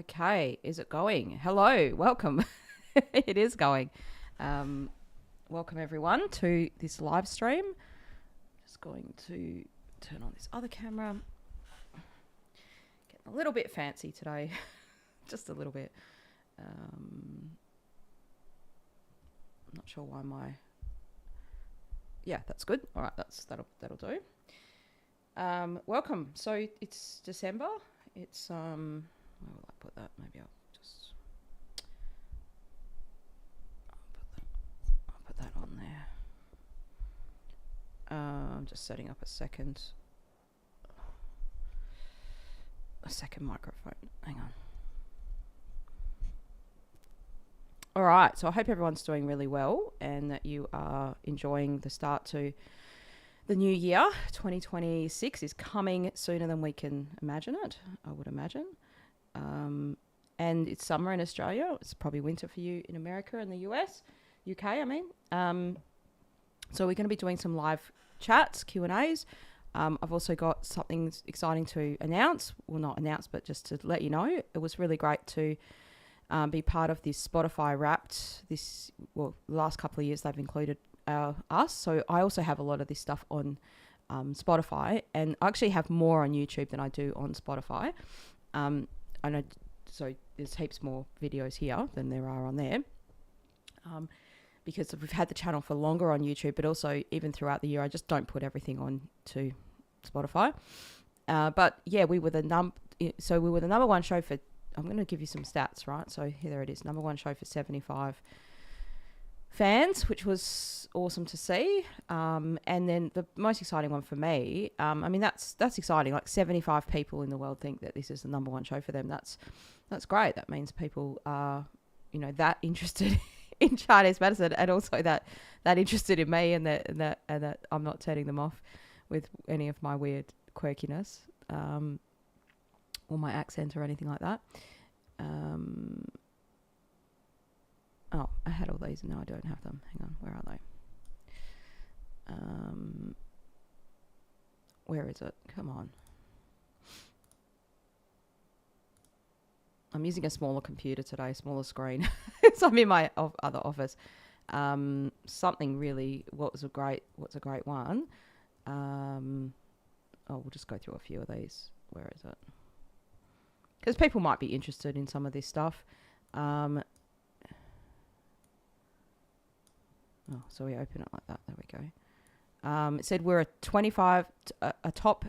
Okay, is it going? Hello, welcome. It is going. Welcome everyone to this live stream. Just going to turn on this other camera. Getting a little bit fancy today, just a little bit. I'm not sure why my. Yeah, that's good. All right, that'll do. Welcome. So it's December. It's where will I put that? Maybe I'll put that on there. I'm just setting up a second microphone. Hang on. All right, so I hope everyone's doing really well and that you are enjoying the start to the new year. 2026 is coming sooner than we can imagine it, I would imagine. And it's summer in Australia. It's probably winter for you in America and the UK, I mean. So we're going to be doing some live chats, Q&As. I've also got something exciting to announce. Well, not announce, but just to let you know. It was really great to be part of this Spotify Wrapped. The last couple of years they've included us. So I also have a lot of this stuff on Spotify. And I actually have more on YouTube than I do on Spotify. I know, so there's heaps more videos here than there are on there. Because we've had the channel for longer on YouTube, but also even throughout the year, I just don't put everything on to Spotify. But yeah, we were the number one show for, I'm going to give you some stats, right? So here there it is, number one show for 75 fans, which was awesome to see. And then the most exciting one for me, I mean, that's exciting. Like 75 people in the world think that this is the number one show for them. That's great. That means people are, that interested in Chinese medicine, and also that interested in me, and that I'm not turning them off with any of my weird quirkiness, or my accent or anything like that. Oh, I had all these and now I don't have them. Hang on, where are they? Where is it? Come on. I'm using a smaller computer today, smaller screen. So I'm in my other office. Something really, what's a great one? We'll just go through a few of these. Where is it? Because people might be interested in some of this stuff. So we open it like that. There we go. It said we're a top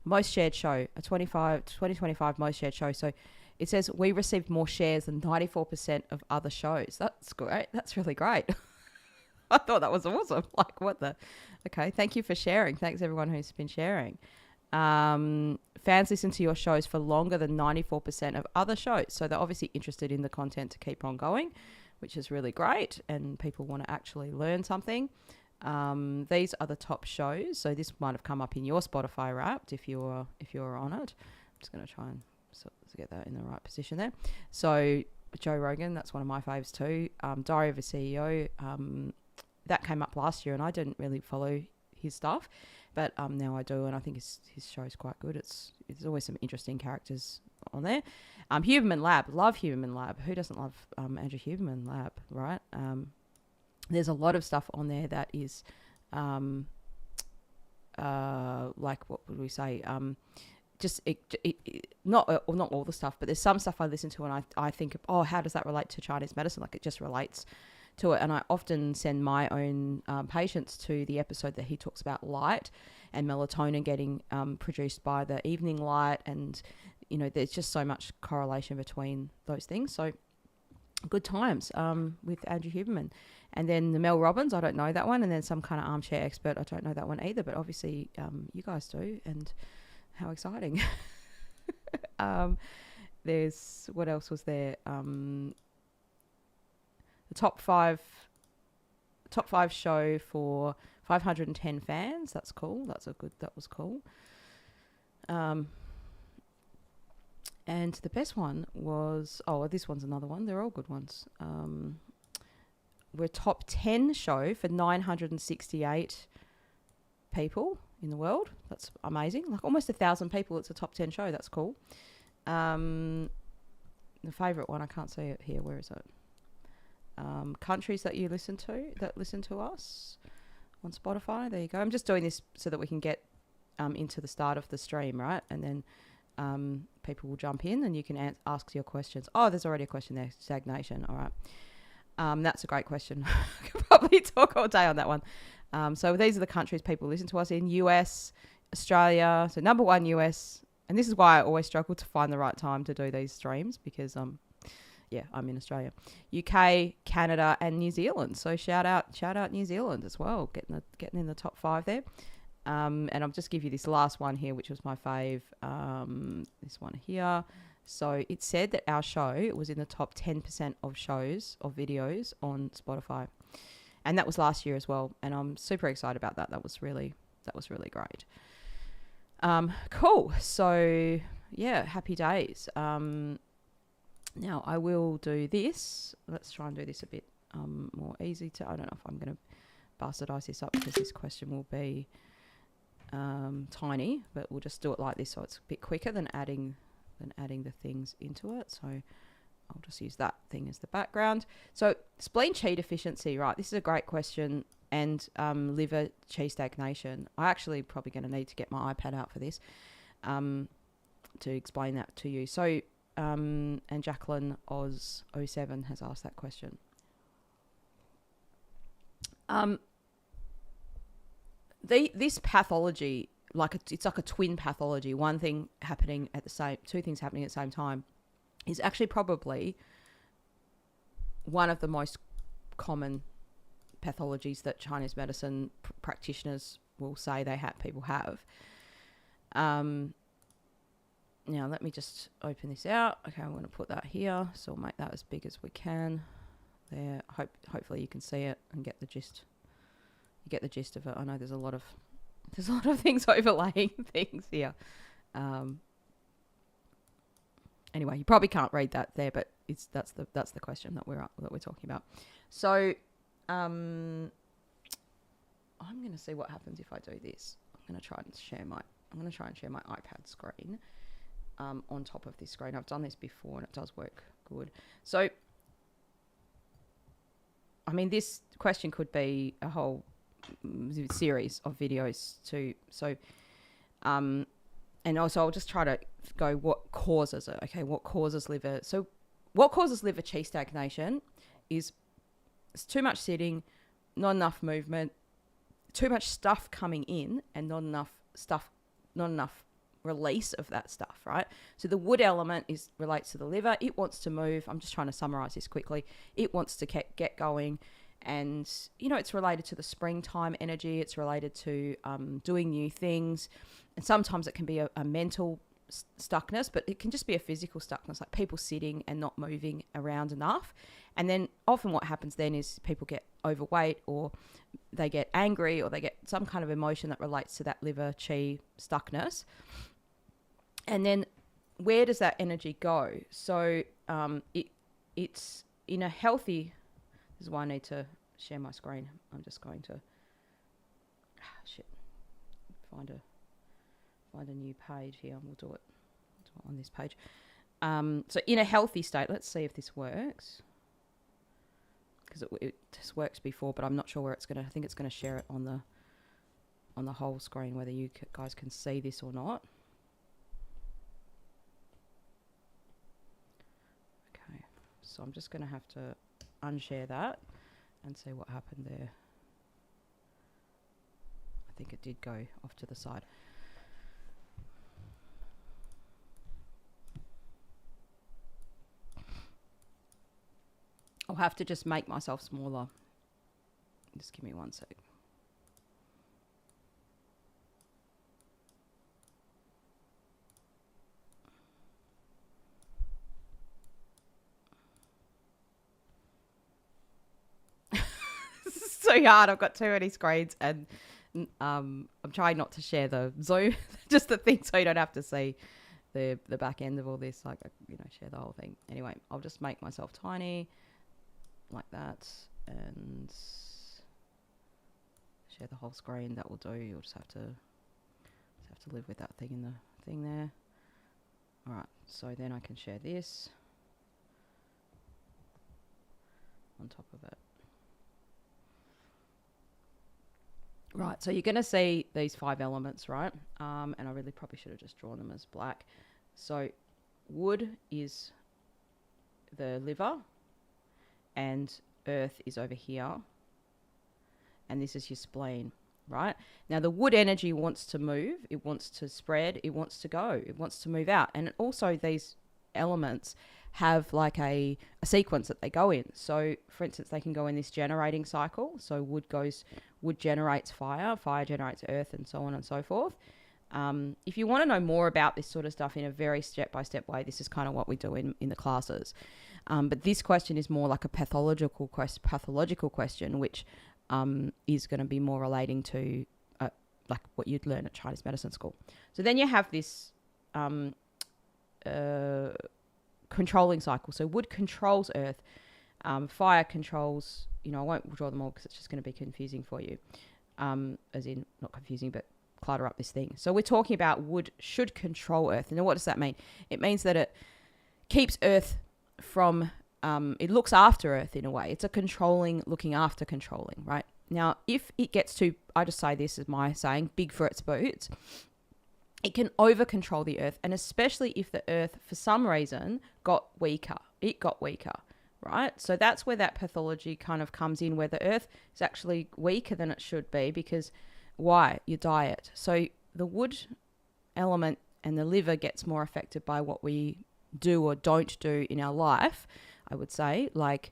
most shared show, 2025 most shared show. So it says we received more shares than 94% of other shows. That's great. That's really great. I thought that was awesome. Like, what the? Okay, thank you for sharing. Thanks everyone who's been sharing. Fans listen to your shows for longer than 94% of other shows. So they're obviously interested in the content to keep on going, which is really great, and people want to actually learn something. These are the top shows. So this might have come up in your Spotify Wrapped if you're on it. I'm just going to try and get that in the right position there. So Joe Rogan, that's one of my faves too. Diary of a CEO, that came up last year, and I didn't really follow his stuff, but now I do, and I think his show is quite good. It's always some interesting characters on there. Huberman Lab, love Huberman Lab. Who doesn't love Andrew Huberman Lab, right? There's a lot of stuff on there that is like, what would we say? Not all the stuff, but there's some stuff I listen to and I think, oh, how does that relate to Chinese medicine? Like, it just relates to it. And I often send my own patients to the episode that he talks about light and melatonin getting produced by the evening light, and there's just so much correlation between those things. So good times with Andrew Huberman. And then the Mel Robbins, I don't know that one. And then some kind of armchair expert, I don't know that one either, but obviously you guys do, and how exciting. There's, what else was there? The top five show for 510 fans. That's cool. That was cool. And the best one was, this one's another one. They're all good ones. We're top 10 show for 968 people in the world. That's amazing. Like almost 1,000 people. It's a top 10 show. That's cool. the favourite one, I can't see it here. Where is it? Countries that you listen to us on Spotify. There you go. I'm just doing this so that we can get into the start of the stream, right? And then people will jump in and you can ask your questions. Oh, there's already a question there. Stagnation. All right. That's a great question. I could probably talk all day on that one. So these are the countries people listen to us in. US, Australia. So number 1, US. And this is why I always struggle to find the right time to do these streams because, I'm in Australia, UK, Canada, and New Zealand. So shout out New Zealand as well, getting in the top 5 there. And I'll just give you this last one here, which was my fave. This one here. So it said that our show was in the top 10% of shows of videos on Spotify, and that was last year as well. And I'm super excited about that. That was really great. Cool. So yeah, happy days. Now I will do this. Let's try and do this a bit more easy to. I don't know if I'm going to bastardize this up because this question will be tiny, but we'll just do it like this so it's a bit quicker than adding the things into it. So I'll just use that thing as the background. So spleen qi deficiency, right? This is a great question. And liver qi stagnation. I actually probably going to need to get my iPad out for this to explain that to you. So and Jacqueline Oz 07 has asked that question. This pathology, it's like a twin pathology. Two things happening at the same time, is actually probably one of the most common pathologies that Chinese medicine practitioners will say people have. Now let me just open this out. Okay, I'm going to put that here, so we'll make that as big as we can. There, hopefully you can see it and get the gist. You get the gist of it. I know there's a lot of things overlaying things here. Anyway, you probably can't read that there, but that's the question that we're talking about. So I'm going to see what happens if I do this. I'm going to try and share my iPad screen on top of this screen. I've done this before and it does work good. So, I mean, this question could be a whole series of videos too. So, and also I'll just try to go what causes it. Okay, what causes liver? So, what causes liver qi stagnation is it's too much sitting, not enough movement, too much stuff coming in, and not enough release of that stuff, right? So the wood element relates to the liver. It wants to move. I'm just trying to summarize this quickly. It wants to get going, and it's related to the springtime energy. It's related to doing new things, and sometimes it can be a mental stuckness, but it can just be a physical stuckness, like people sitting and not moving around enough. And then often what happens then is people get overweight, or they get angry, or they get some kind of emotion that relates to that liver qi stuckness. And then where does that energy go? So it's in a healthy. This is why I need to share my screen. I'm just going to find a new page here, and we'll do it on this page. So in a healthy state, let's see if this works, because it just works before, but I'm not sure where it's going to. I think it's going to share it on the whole screen, whether you guys can see this or not. Okay, so I'm just going to have to unshare that and see what happened there. I think it did go off to the side. I'll have to just make myself smaller. Just give me one sec. This is so hard. I've got too many screens, and I'm trying not to share the Zoom, just the thing, so you don't have to see the back end of all this. Like, share the whole thing. Anyway, I'll just make myself tiny, like that, and share the whole screen. That will do. You'll just have to live with that thing in the thing there. All right, so then I can share this. on top of it. Right, so you're going to see these 5 elements, right? And I really probably should have just drawn them as black. So wood is the liver, and earth is over here, and this is your spleen, right? Now the wood energy wants to move, it wants to spread, it wants to go, it wants to move out. And also these elements have like a sequence that they go in. So for instance, they can go in this generating cycle. So wood generates fire, fire generates earth, and so on and so forth. If you want to know more about this sort of stuff in a very step-by-step way, this is kind of what we do in the classes. But this question is more like a pathological question, which is going to be more relating to like what you'd learn at Chinese medicine school. So then you have this controlling cycle. So wood controls earth, fire controls, I won't draw them all because it's just going to be confusing for you, as in not confusing, but clutter up this thing. So we're talking about wood should control earth. And what does that mean? It means that it keeps earth from, it looks after earth in a way. It's a looking after controlling, right? Now, if it gets to, I just say this as my saying, big for its boots, it can over control the earth. And especially if the earth, for some reason, got weaker, right? So that's where that pathology kind of comes in, where the earth is actually weaker than it should be because why? Your diet. So the wood element and the liver gets more affected by what we do or don't do in our life, I would say. Like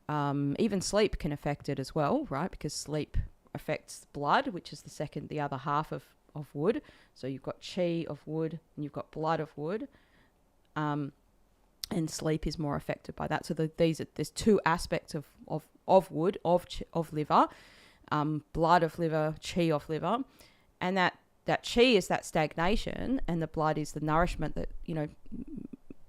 even sleep can affect it as well, right? Because sleep affects blood, which is the other half of wood. So you've got chi of wood and you've got blood of wood. And sleep is more affected by that. So there's 2 aspects of wood, of liver, blood of liver, chi of liver. And that chi is that stagnation, and the blood is the nourishment that,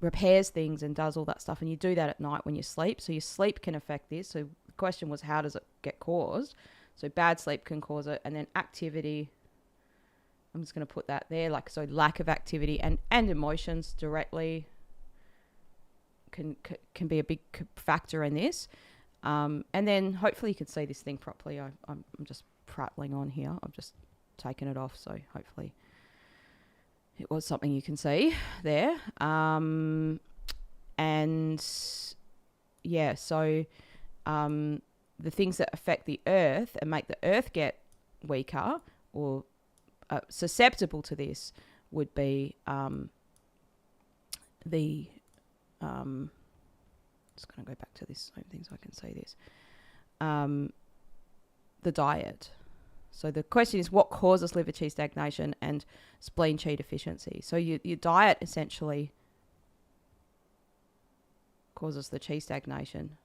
repairs things and does all that stuff. And you do that at night when you sleep. So your sleep can affect this. So the question was, how does it get caused? So bad sleep can cause it. And then activity, I'm just going to put that there. So lack of activity and emotions directly can be a big factor in this. And then hopefully you can see this thing properly. I'm just prattling on here. I've just taken it off. So hopefully it was something you can see there. And yeah, so the things that affect the earth and make the earth get weaker or susceptible to this would be just going to go back to this same thing so I can say this. The diet. So the question is, what causes liver qi stagnation and spleen qi deficiency? So your diet essentially causes the qi stagnation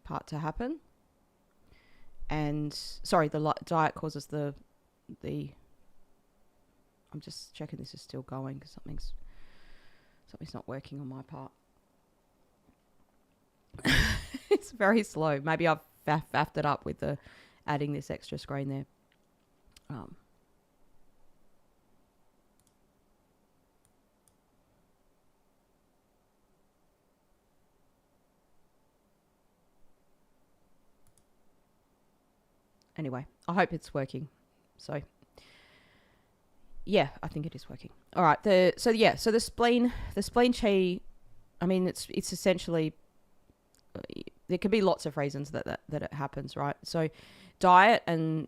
part to happen. And the diet causes the I'm just checking this is still going because something's not working on my part. It's very slow. Maybe I've faffed it up with adding this extra screen there. Anyway, I hope it's working. So yeah, I think it is working. All right. So the spleen qi, I mean, it's essentially, there can be lots of reasons that it happens, right? So diet and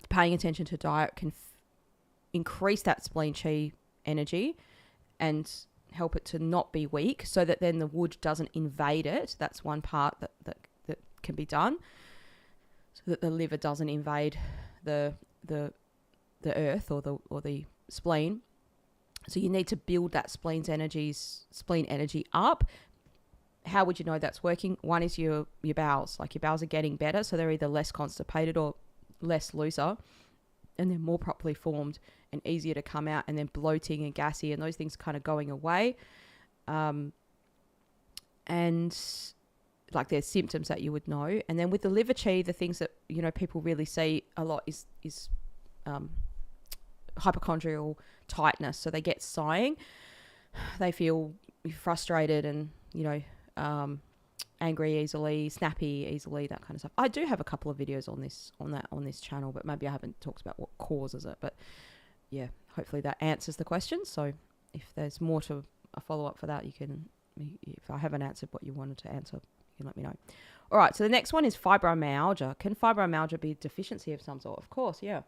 paying attention to diet can increase that spleen qi energy and help it to not be weak, so that then the wood doesn't invade it. That's one part that can be done, so that the liver doesn't invade the earth or the spleen. So you need to build that spleen energy up. How would you know that's working? One is your bowels. Like, your bowels are getting better, so they're either less constipated or less looser, and they're more properly formed and easier to come out. And then bloating and gassy and those things kind of going away. And like, there's symptoms that you would know. And then with the liver qi, the things that people really see a lot is hypochondrial tightness. So they get sighing, they feel frustrated and angry easily, snappy easily, that kind of stuff. I do have a couple of videos on this channel, but maybe I haven't talked about what causes it. But yeah, hopefully that answers the question. So if there's more to a follow up for that, you can. If I haven't answered what you wanted to answer, you can let me know. All right. So the next one is fibromyalgia. Can fibromyalgia be a deficiency of some sort? Of course, yeah.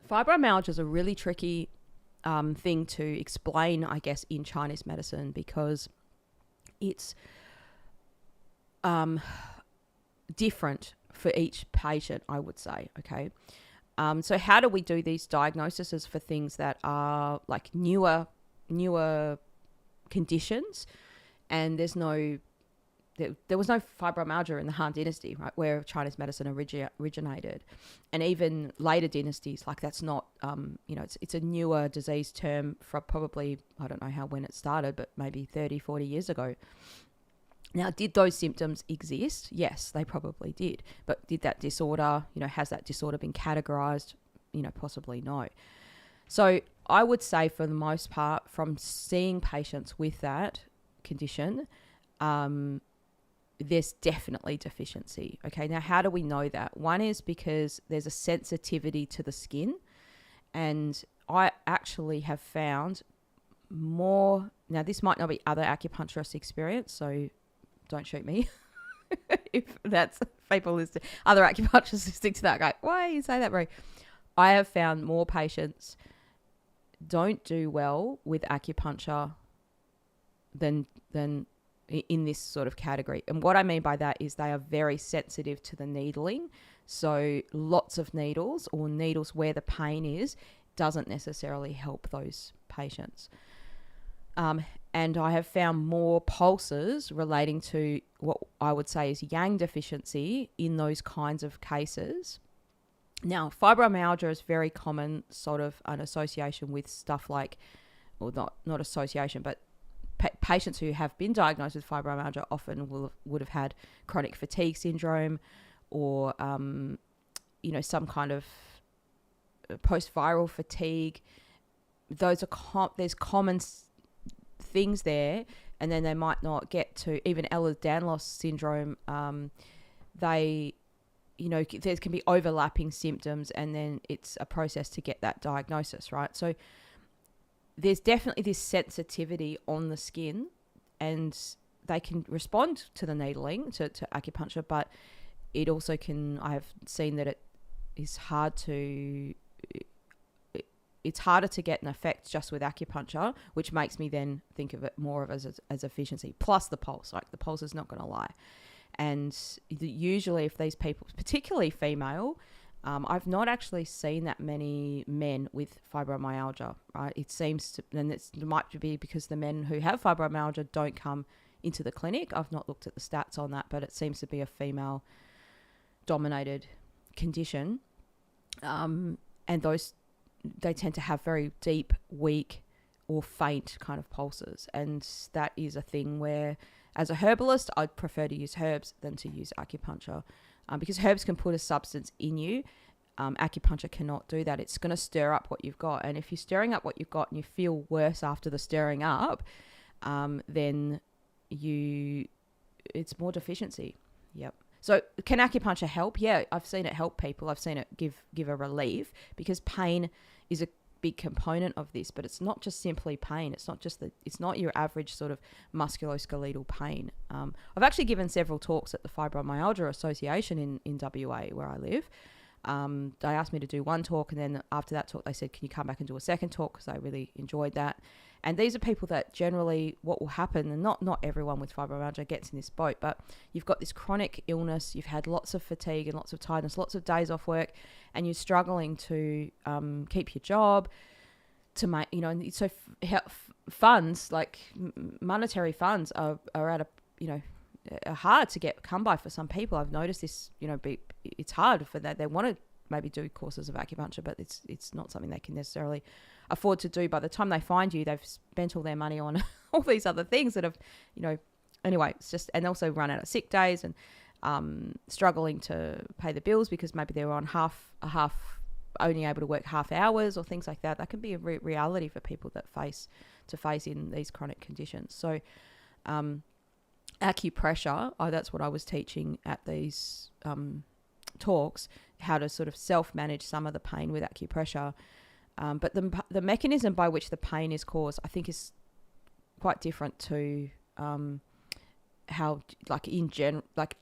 Fibromyalgia is a really tricky thing to explain, I guess, in Chinese medicine because it's different for each patient, I would say, okay? So how do we do these diagnoses for things that are like newer conditions, and there was no fibromyalgia in the Han Dynasty, right, where Chinese medicine originated, and even later dynasties, like that's not, it's a newer disease term from probably, I don't know when it started, but maybe 30, 40 years ago. Now, did those symptoms exist? Yes, they probably did. But did that disorder, has that disorder been categorized? Possibly no. So I would say for the most part, from seeing patients with that condition, there's definitely deficiency. Okay, now how do we know that? One is because there's a sensitivity to the skin, and I actually have found more. Now this might not be other acupuncturists' experience, so don't shoot me if that's people listening. Other acupuncturists listening to that go, why you say that, bro? I have found more patients don't do well with acupuncture than in this sort of category. And what I mean by that is they are very sensitive to the needling. So lots of needles or needles where the pain is doesn't necessarily help those patients. And I have found more pulses relating to what I would say is yang deficiency in those kinds of cases. Now, fibromyalgia is very common, sort of an association with stuff like, well, not association, but patients who have been diagnosed with fibromyalgia often would have had chronic fatigue syndrome or, some kind of post-viral fatigue. Those are there's common things there, and then they might not get to even Ehlers-Danlos syndrome. There can be overlapping symptoms, and then it's a process to get that diagnosis, right? So there's definitely this sensitivity on the skin, and they can respond to the needling, to acupuncture, but it also can, I have seen that it is it's harder to get an effect just with acupuncture, which makes me then think of it more of as efficiency, plus the pulse. Like the pulse is not going to lie. And usually if these people, particularly female, I've not actually seen that many men with fibromyalgia, right? It seems to, and it might be because the men who have fibromyalgia don't come into the clinic. I've not looked at the stats on that, but it seems to be a female dominated condition. And they tend to have very deep, weak or faint kind of pulses. And that is a thing where, as a herbalist, I'd prefer to use herbs than to use acupuncture because herbs can put a substance in you. Acupuncture cannot do that. It's going to stir up what you've got. And if you're stirring up what you've got and you feel worse after the stirring up, then it's more deficiency. Yep. So can acupuncture help? Yeah, I've seen it help people. I've seen it give a relief because pain is a big component of this, but it's not just simply pain. It's not your average sort of musculoskeletal pain. I've actually given several talks at the Fibromyalgia Association in WA where I live. They asked me to do one talk, and then after that talk they said, can you come back and do a second talk, because I really enjoyed that. And these are people that generally, what will happen, and not everyone with fibromyalgia gets in this boat, but you've got this chronic illness, you've had lots of fatigue and lots of tiredness, lots of days off work, and you're struggling to keep your job, to make, so funds, like monetary funds are at a, are hard to come by for some people. I've noticed this, it's hard for that. They want to maybe do courses of acupuncture, but it's not something they can necessarily afford to do. By the time they find you, they've spent all their money on all these other things that have, anyway, it's just, and also run out of sick days and struggling to pay the bills because maybe they're on only able to work half hours or things like that. That can be a reality for people that face in these chronic conditions. So, acupressure. That's what I was teaching at these talks, how to sort of self-manage some of the pain with acupressure. But the mechanism by which the pain is caused, I think, is quite different to how, like, in general, like,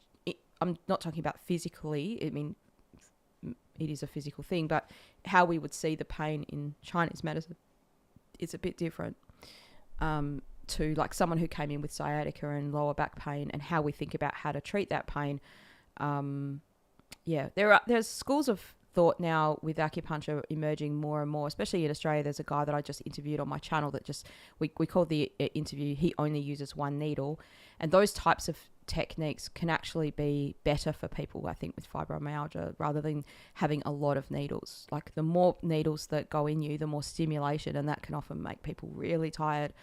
I'm not talking about physically. I mean, it is a physical thing, but how we would see the pain in Chinese medicine is a bit different to, like, someone who came in with sciatica and lower back pain, and how we think about how to treat that pain. There's schools of thought now with acupuncture emerging more and more, especially in Australia. There's a guy that I just interviewed on my channel that we called the interview, he only uses one needle, and those types of techniques can actually be better for people, I think, with fibromyalgia, rather than having a lot of needles. Like, the more needles that go in you, the more stimulation, and that can often make people really tired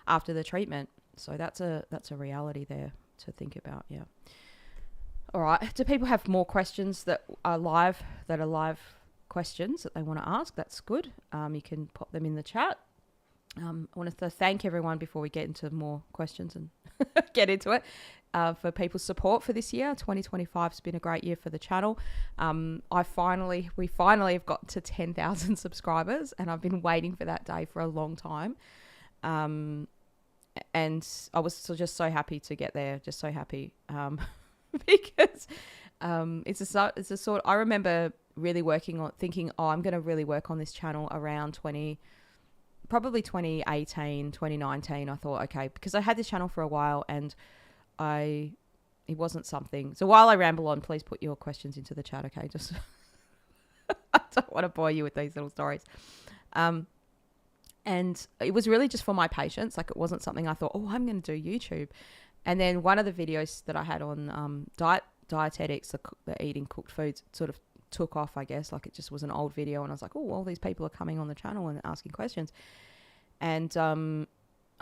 after the treatment. So that's a reality there to think about. Yeah. All right. Do people have more questions that are live questions that they want to ask? That's good. You can pop them in the chat. I wanted to thank everyone before we get into more questions and get into it, for people's support for this year. 2025 has been a great year for the channel. We finally have got to 10,000 subscribers, and I've been waiting for that day for a long time. And I was just so happy to get there, just so happy. Because it's a sort. I remember really thinking, I'm going to really work on this channel around 2018, 2019. I thought, okay, because I had this channel for a while, and it wasn't something. So while I ramble on, please put your questions into the chat, okay? Just I don't want to bore you with these little stories. And it was really just for my patients. Like, it wasn't something I thought, I'm going to do YouTube. And then one of the videos that I had on dietetics, the eating cooked foods, sort of took off, I guess. Like, it just was an old video, and I was like, all these people are coming on the channel and asking questions. And I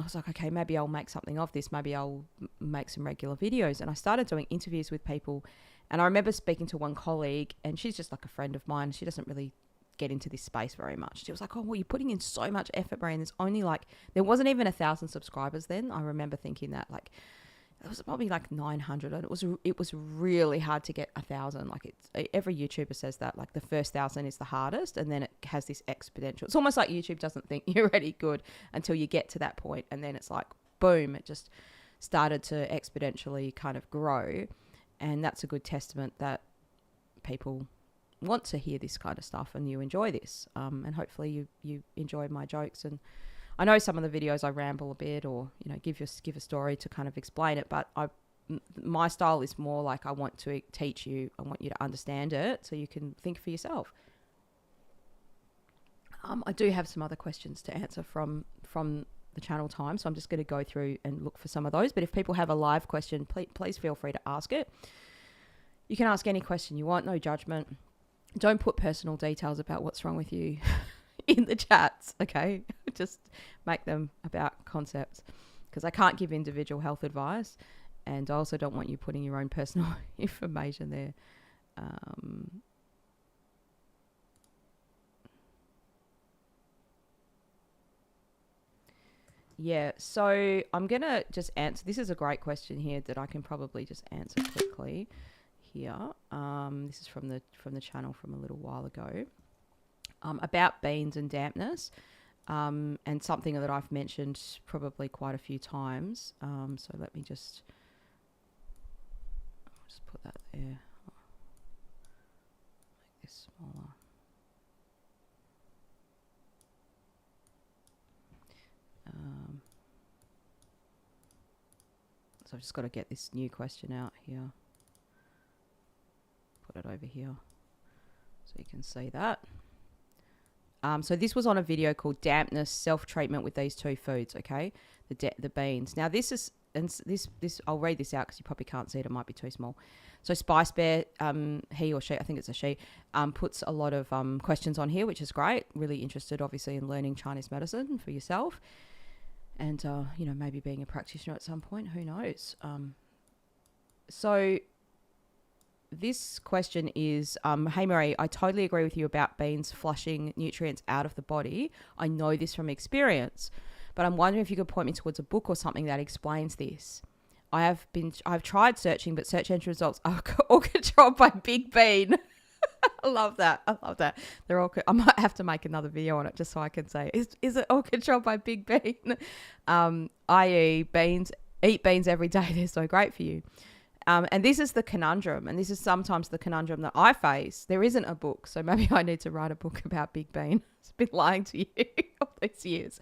was like, okay, maybe I'll make something of this. Maybe I'll make some regular videos. And I started doing interviews with people. And I remember speaking to one colleague, and she's just like a friend of mine. She doesn't really get into this space very much. She was like, you're putting in so much effort, Brian. There's only there wasn't even 1,000 subscribers then. I remember thinking that, like, it was probably like 900, and it was really hard to get 1,000. Like, every YouTuber says that, like, the first 1,000 is the hardest, and then it has this exponential. It's almost like YouTube doesn't think you're already good until you get to that point, and then it's like, boom, it just started to exponentially kind of grow. And that's a good testament that people want to hear this kind of stuff, and you enjoy this, and hopefully you enjoy my jokes. And I know some of the videos I ramble a bit, or, give a story to kind of explain it, but my style is more like, I want to teach you, I want you to understand it so you can think for yourself. I do have some other questions to answer from the channel time, so I'm just going to go through and look for some of those. But if people have a live question, please feel free to ask it. You can ask any question you want, no judgment. Don't put personal details about what's wrong with you in the chats, okay? Just make them about concepts, because I can't give individual health advice, and I also don't want you putting your own personal information there. So I'm going to just answer. This is a great question here that I can probably just answer quickly here. This is from the channel from a little while ago. About beans and dampness, and something that I've mentioned probably quite a few times. So let me just put that there. Make this smaller. So I've just got to get this new question out here. Put it over here so you can see that. So this was on a video called Dampness Self-Treatment with These Two Foods, okay? The beans. Now this is, and this I'll read this out because you probably can't see it. It might be too small. So Spice Bear, he or she, I think it's a she, puts a lot of questions on here, which is great. Really interested, obviously, in learning Chinese medicine for yourself. And, maybe being a practitioner at some point, who knows? So this question is, hey Marie, I totally agree with you about beans flushing nutrients out of the body. I know this from experience, but I'm wondering if you could point me towards a book or something that explains this. I've tried searching, but search engine results are all controlled by Big Bean. I love that. They're all. I might have to make another video on it just so I can say, is it all controlled by Big Bean? I.e., beans. Eat beans every day. They're so great for you. And this is the conundrum, and this is sometimes the conundrum that I face. There isn't a book, so maybe I need to write a book about Big Bean. It's been lying to you all these years.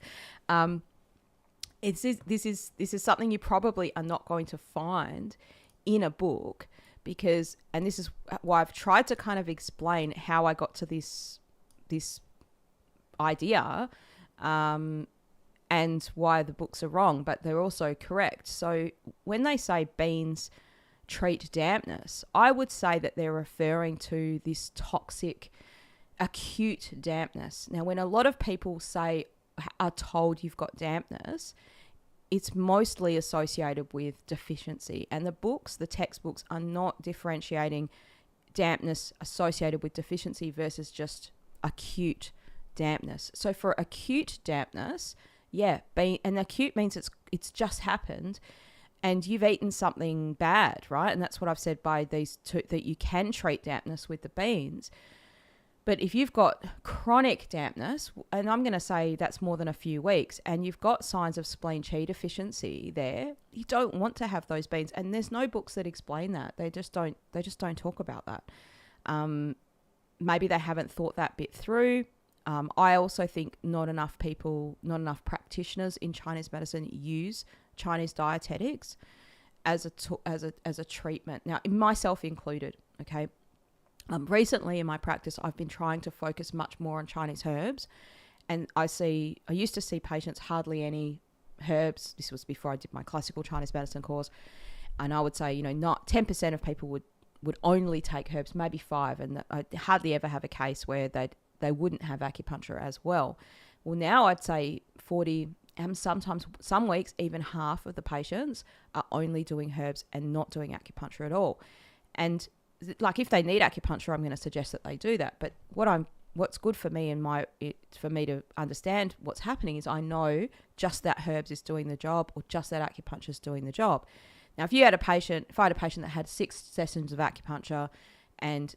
This is something you probably are not going to find in a book, because, and this is why I've tried to kind of explain how I got to this idea, and why the books are wrong, but they're also correct. So when they say beans treat dampness, I would say that they're referring to this toxic, acute dampness. Now, when a lot of people are told you've got dampness, it's mostly associated with deficiency. And the textbooks are not differentiating dampness associated with deficiency versus just acute dampness. So for acute dampness, and acute means it's just happened and you've eaten something bad, right? And that's what I've said by these two, that you can treat dampness with the beans. But if you've got chronic dampness, and I'm going to say that's more than a few weeks, and you've got signs of spleen qi deficiency there, you don't want to have those beans. And there's no books that explain that. They just don't talk about that. Maybe they haven't thought that bit through. I also think not enough practitioners in Chinese medicine use Chinese dietetics as a treatment. Now, myself included, okay? Recently in my practice, I've been trying to focus much more on Chinese herbs, and I used to see patients hardly any herbs. This was before I did my classical Chinese medicine course, and I would say, not 10% of people would only take herbs, maybe 5%, and I hardly ever have a case where they wouldn't have acupuncture as well. Well, now I'd say 40, and sometimes some weeks even half of the patients are only doing herbs and not doing acupuncture at all. And like, if they need acupuncture, I'm going to suggest that they do that. But what's good for me for me to understand what's happening is I know just that herbs is doing the job, or just that acupuncture is doing the job. Now, if I had a patient that had 6 sessions of acupuncture and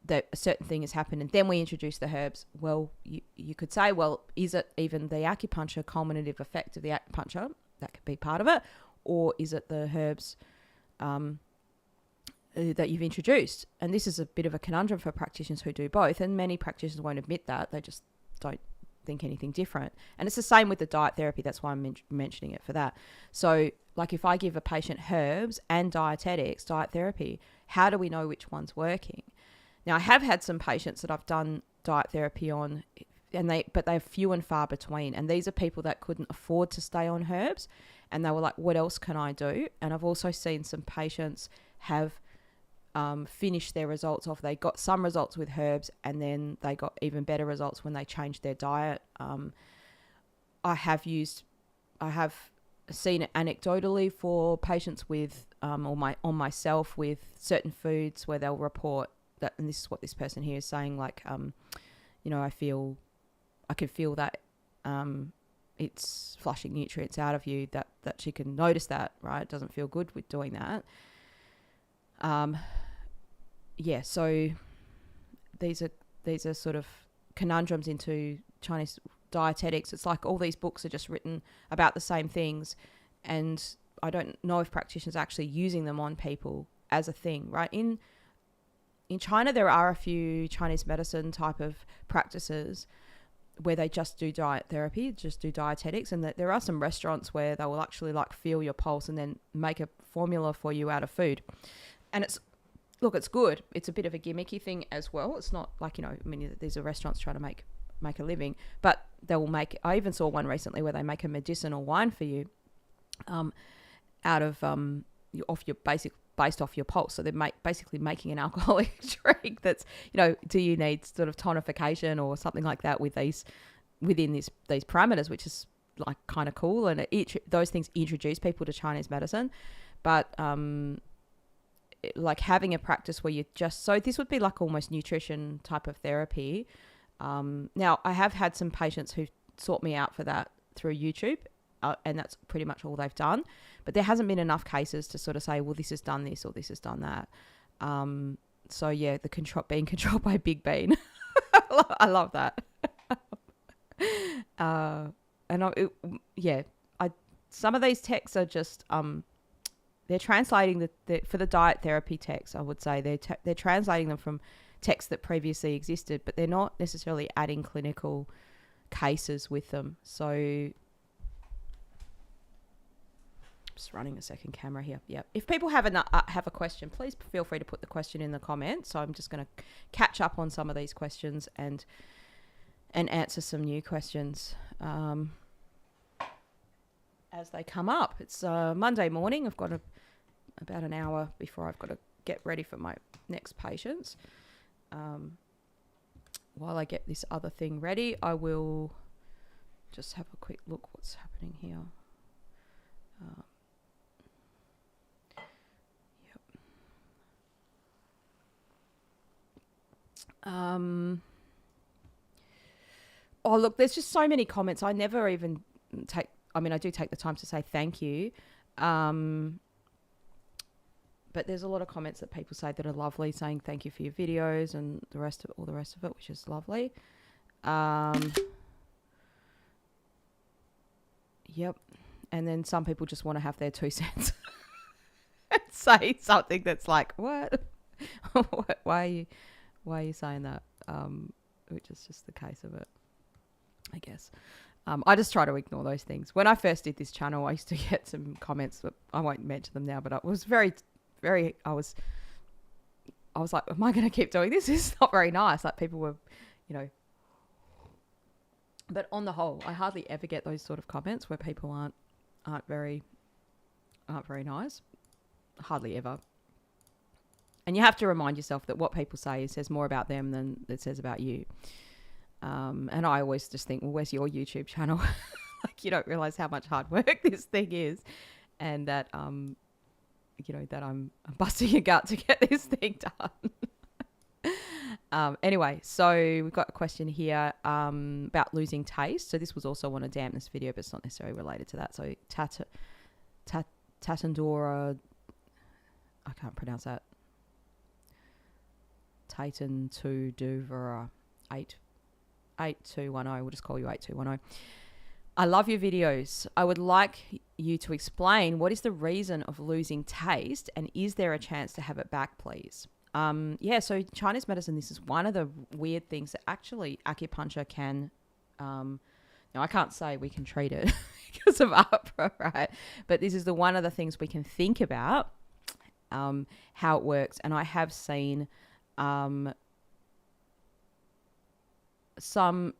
that a certain thing has happened, and then we introduce the herbs, well, you could say, well, is it even the acupuncture culminative effect of the acupuncture? That could be part of it. Or is it the herbs that you've introduced? And this is a bit of a conundrum for practitioners who do both, and many practitioners won't admit that. They just don't think anything different. And it's the same with the diet therapy. That's why I'm mentioning it for that. So, like, if I give a patient herbs and dietetics, diet therapy, how do we know which one's working? Now, I have had some patients that I've done diet therapy on, but they're few and far between. And these are people that couldn't afford to stay on herbs, and they were like, what else can I do? And I've also seen some patients have finished their results off. They got some results with herbs, and then they got even better results when they changed their diet. I have seen it anecdotally for patients with, or myself with certain foods, where they'll report that, and this is what this person here is saying, like, I can feel that it's flushing nutrients out of you, that she can notice that, right? It doesn't feel good with doing that. So these are sort of conundrums into Chinese dietetics. It's like all these books are just written about the same things, and I don't know if practitioners are actually using them on people as a thing, right? In China, there are a few Chinese medicine type of practices where they just do diet therapy, just do dietetics, and that there are some restaurants where they will actually like feel your pulse and then make a formula for you out of food. And it's good. It's a bit of a gimmicky thing as well. It's not like, these are restaurants trying to make a living, but they will make, I even saw one recently where they make a medicinal wine for you out of, based off your pulse. So they're basically making an alcoholic drink that's, do you need sort of tonification or something like that within these parameters, which is like kind of cool. And those things introduce people to Chinese medicine. But like having a practice where so this would be like almost nutrition type of therapy. Now, I have had some patients who sought me out for that through YouTube, and that's pretty much all they've done. But there hasn't been enough cases to sort of say, well, this has done this or this has done that. So yeah, being controlled by Big Bean. I love that. Some of these texts are just they're translating for the diet therapy texts. I would say they're translating them from texts that previously existed, but they're not necessarily adding clinical cases with them. So just running a second camera here. Yeah. If people have a question, please feel free to put the question in the comments. So I'm just going to catch up on some of these questions and answer some new questions as they come up. It's Monday morning. I've got about an hour before I've got to get ready for my next patients. While I get this other thing ready, I will just have a quick look what's happening here. Oh, look, there's just so many comments. I never even I do take the time to say thank you. But there's a lot of comments that people say that are lovely, saying thank you for your videos and all the rest of it, which is lovely. Yep. And then some people just want to have their 2 cents and say something that's like, what? Why are you saying that? Which is just the case of it, I guess. I just try to ignore those things. When I first did this channel, I used to get some comments that I won't mention them now, but I was I was like, am I going to keep doing this? This is not very nice. Like people were, but on the whole, I hardly ever get those sort of comments where people aren't very nice. Hardly ever. And you have to remind yourself that what people say says more about them than it says about you. And I always just think, well, where's your YouTube channel? Like you don't realize how much hard work this thing is, and that that I'm busting your gut to get this thing done. Anyway, so we've got a question here about losing taste. So this was also on a dampness video, but it's not necessarily related to that. So Tatandora, I can't pronounce that. Titan 2 Duvera 8210. We'll just call you 8210. I love your videos. I would like you to explain what is the reason of losing taste, and is there a chance to have it back, please? So Chinese medicine, this is one of the weird things that actually acupuncture can, now I can't say we can treat it because of APRA, right? But this is one of the things we can think about, how it works. And I have seen some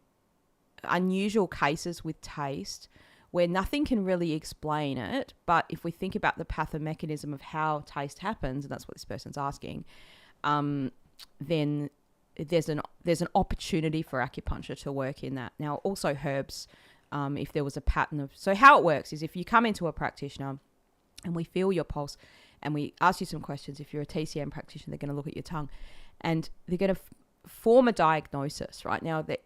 unusual cases with taste where nothing can really explain it, but if we think about the pathomechanism of how taste happens, and that's what this person's asking, then there's an opportunity for acupuncture to work in that. Now, also herbs, if there was a pattern of... So how it works is if you come into a practitioner and we feel your pulse and we ask you some questions, if you're a TCM practitioner, they're going to look at your tongue and they're going to form a diagnosis, right? Now, that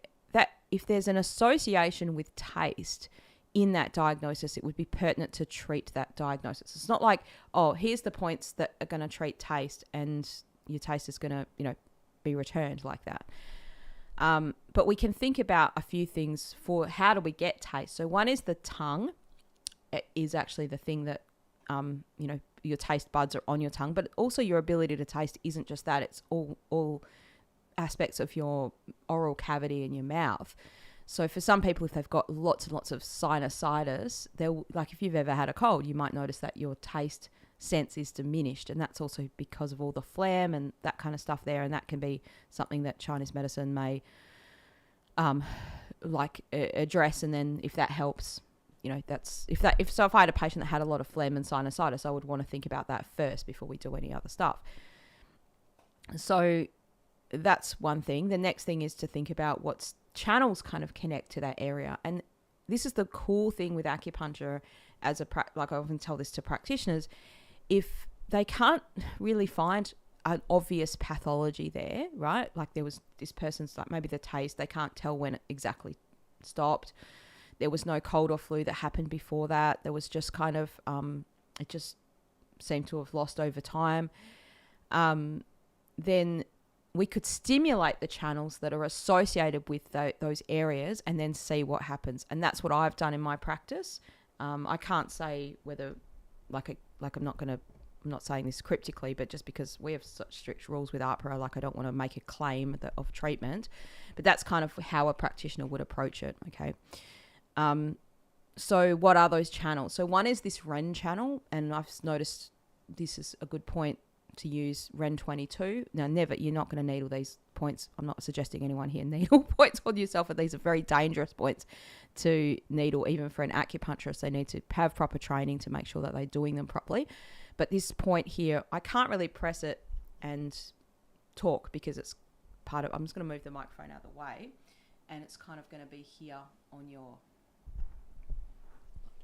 if there's an association with taste in that diagnosis, it would be pertinent to treat that diagnosis. It's not like, oh, here's the points that are going to treat taste and your taste is going to, be returned like that. But we can think about a few things for how do we get taste. So one is the tongue. It is actually the thing that, your taste buds are on your tongue, but also your ability to taste isn't just that. It's all aspects of your oral cavity in your mouth. So for some people, if they've got lots and lots of sinusitis, they'll, like if you've ever had a cold, you might notice that your taste sense is diminished, and that's also because of all the phlegm and that kind of stuff there, and that can be something that Chinese medicine may address. And then if that helps, if I had a patient that had a lot of phlegm and sinusitis, I would want to think about that first before we do any other stuff. So that's one thing. The next thing is to think about what channels kind of connect to that area. And this is the cool thing with acupuncture like I often tell this to practitioners, if they can't really find an obvious pathology there, right? Like there was this person's, like maybe the taste, they can't tell when it exactly stopped. there was no cold or flu that happened before that. There was just kind of, it just seemed to have lost over time. Then we could stimulate the channels that are associated with those areas and then see what happens. And that's what I've done in my practice. I can't say whether, I'm not saying this cryptically, but just because we have such strict rules with ARPRA, I don't want to make a claim of treatment, but that's kind of how a practitioner would approach it. Okay. So what are those channels? So one is this REN channel, and I've noticed this is a good point to use REN 22. Now, you're not going to needle these points. I'm not suggesting anyone here needle points on yourself, but these are very dangerous points to needle, even for an acupuncturist. They need to have proper training to make sure that they're doing them properly. But this point here, I can't really press it and talk because it's part of, I'm just going to move the microphone out of the way, and it's kind of going to be here on your,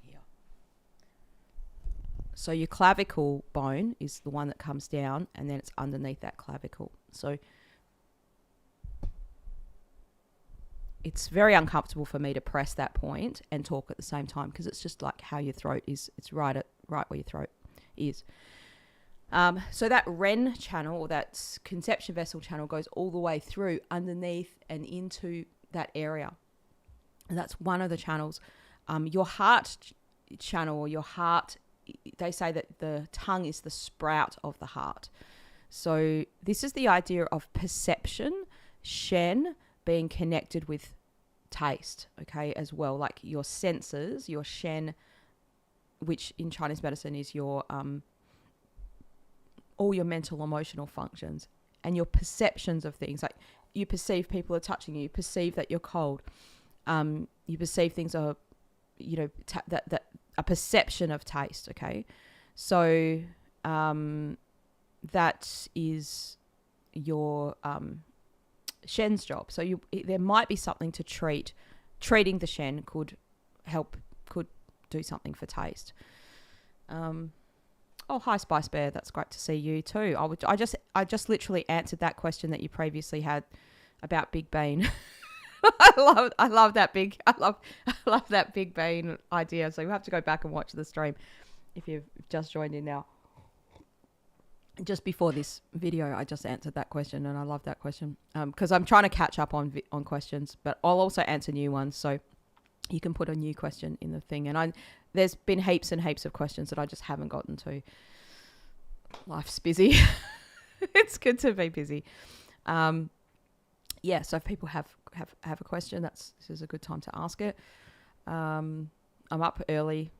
here. So your clavicle bone is the one that comes down, and then it's underneath that clavicle. So it's very uncomfortable for me to press that point and talk at the same time, because it's just like how your throat is. It's right where your throat is. So that REN channel, or that conception vessel channel, goes all the way through underneath and into that area. And that's one of the channels. Your heart channel, or your heart, they say that the tongue is the sprout of the heart. So this is the idea of perception, Shen, being connected with taste, okay, as well. Like your senses, your Shen, which in Chinese medicine is your all your mental, emotional functions, and your perceptions of things. Like you perceive people are touching you, you perceive that you're cold, you perceive things are, that a perception of taste. Okay, so that is your Shen's job. So there might be something to treat. Treating the Shen could do something for taste. Oh, hi Spice Bear, that's great to see you too. I just literally answered that question that you previously had about Big Bean. I love that big bean idea. So you have to go back and watch the stream if you've just joined in now. Just before this video, I just answered that question, and I love that question because I'm trying to catch up on questions, but I'll also answer new ones. So you can put a new question in the thing, and there's been heaps and heaps of questions that I just haven't gotten to. Life's busy. It's good to be busy. Yeah, so if people have a question, this is a good time to ask it. I'm up early.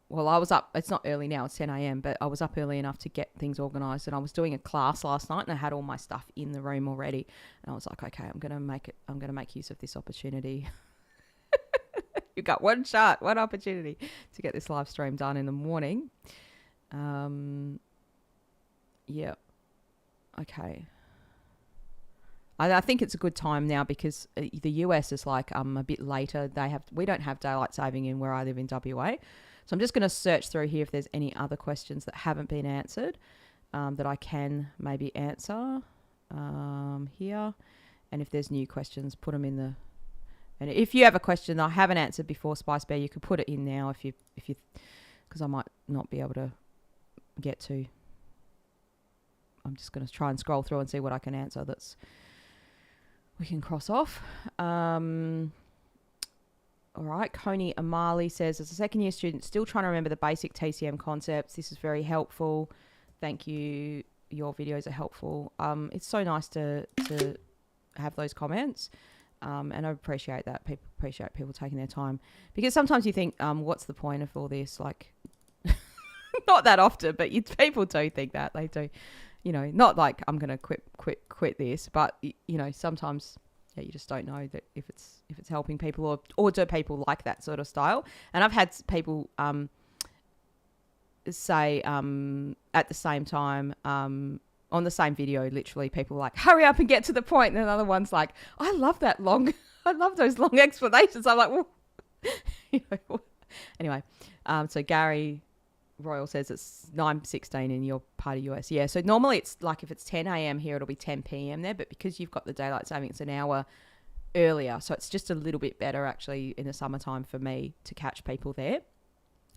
Well, I was up, it's not early now, it's 10 a.m, but I was up early enough to get things organised, and I was doing a class last night, and I had all my stuff in the room already, and I was like, okay, I'm going to make use of this opportunity. You got one shot, one opportunity to get this live stream done in the morning. Yeah. Okay. I think it's a good time now because the US is like a bit later. We don't have daylight saving in where I live in WA. So I'm just going to search through here if there's any other questions that haven't been answered that I can maybe answer here. And if there's new questions, put them in the... And if you have a question I haven't answered before, Spice Bear, you could put it in now if you, because I might not be able to get to. I'm just going to try and scroll through and see what I can answer we can cross off. All right. Coney Amali says, as a second year student, still trying to remember the basic TCM concepts. This is very helpful. Thank you. Your videos are helpful. It's so nice to have those comments. And I appreciate that. People appreciate people taking their time, because sometimes you think, what's the point of all this? Like, not that often, but people do think that. They do, not like I'm going to quit this, but sometimes you just don't know that if it's helping people or do people like that sort of style. And I've had people say at the same time on the same video, literally people like, hurry up and get to the point. And another one's like, I love those long explanations. I'm like, well, anyway. So Gary Royal says it's 9:16 in your part of US. Yeah. So normally it's like, if it's 10 a.m. here, it'll be 10 p.m. there. But because you've got the daylight saving, it's an hour earlier. So it's just a little bit better actually in the summertime for me to catch people there,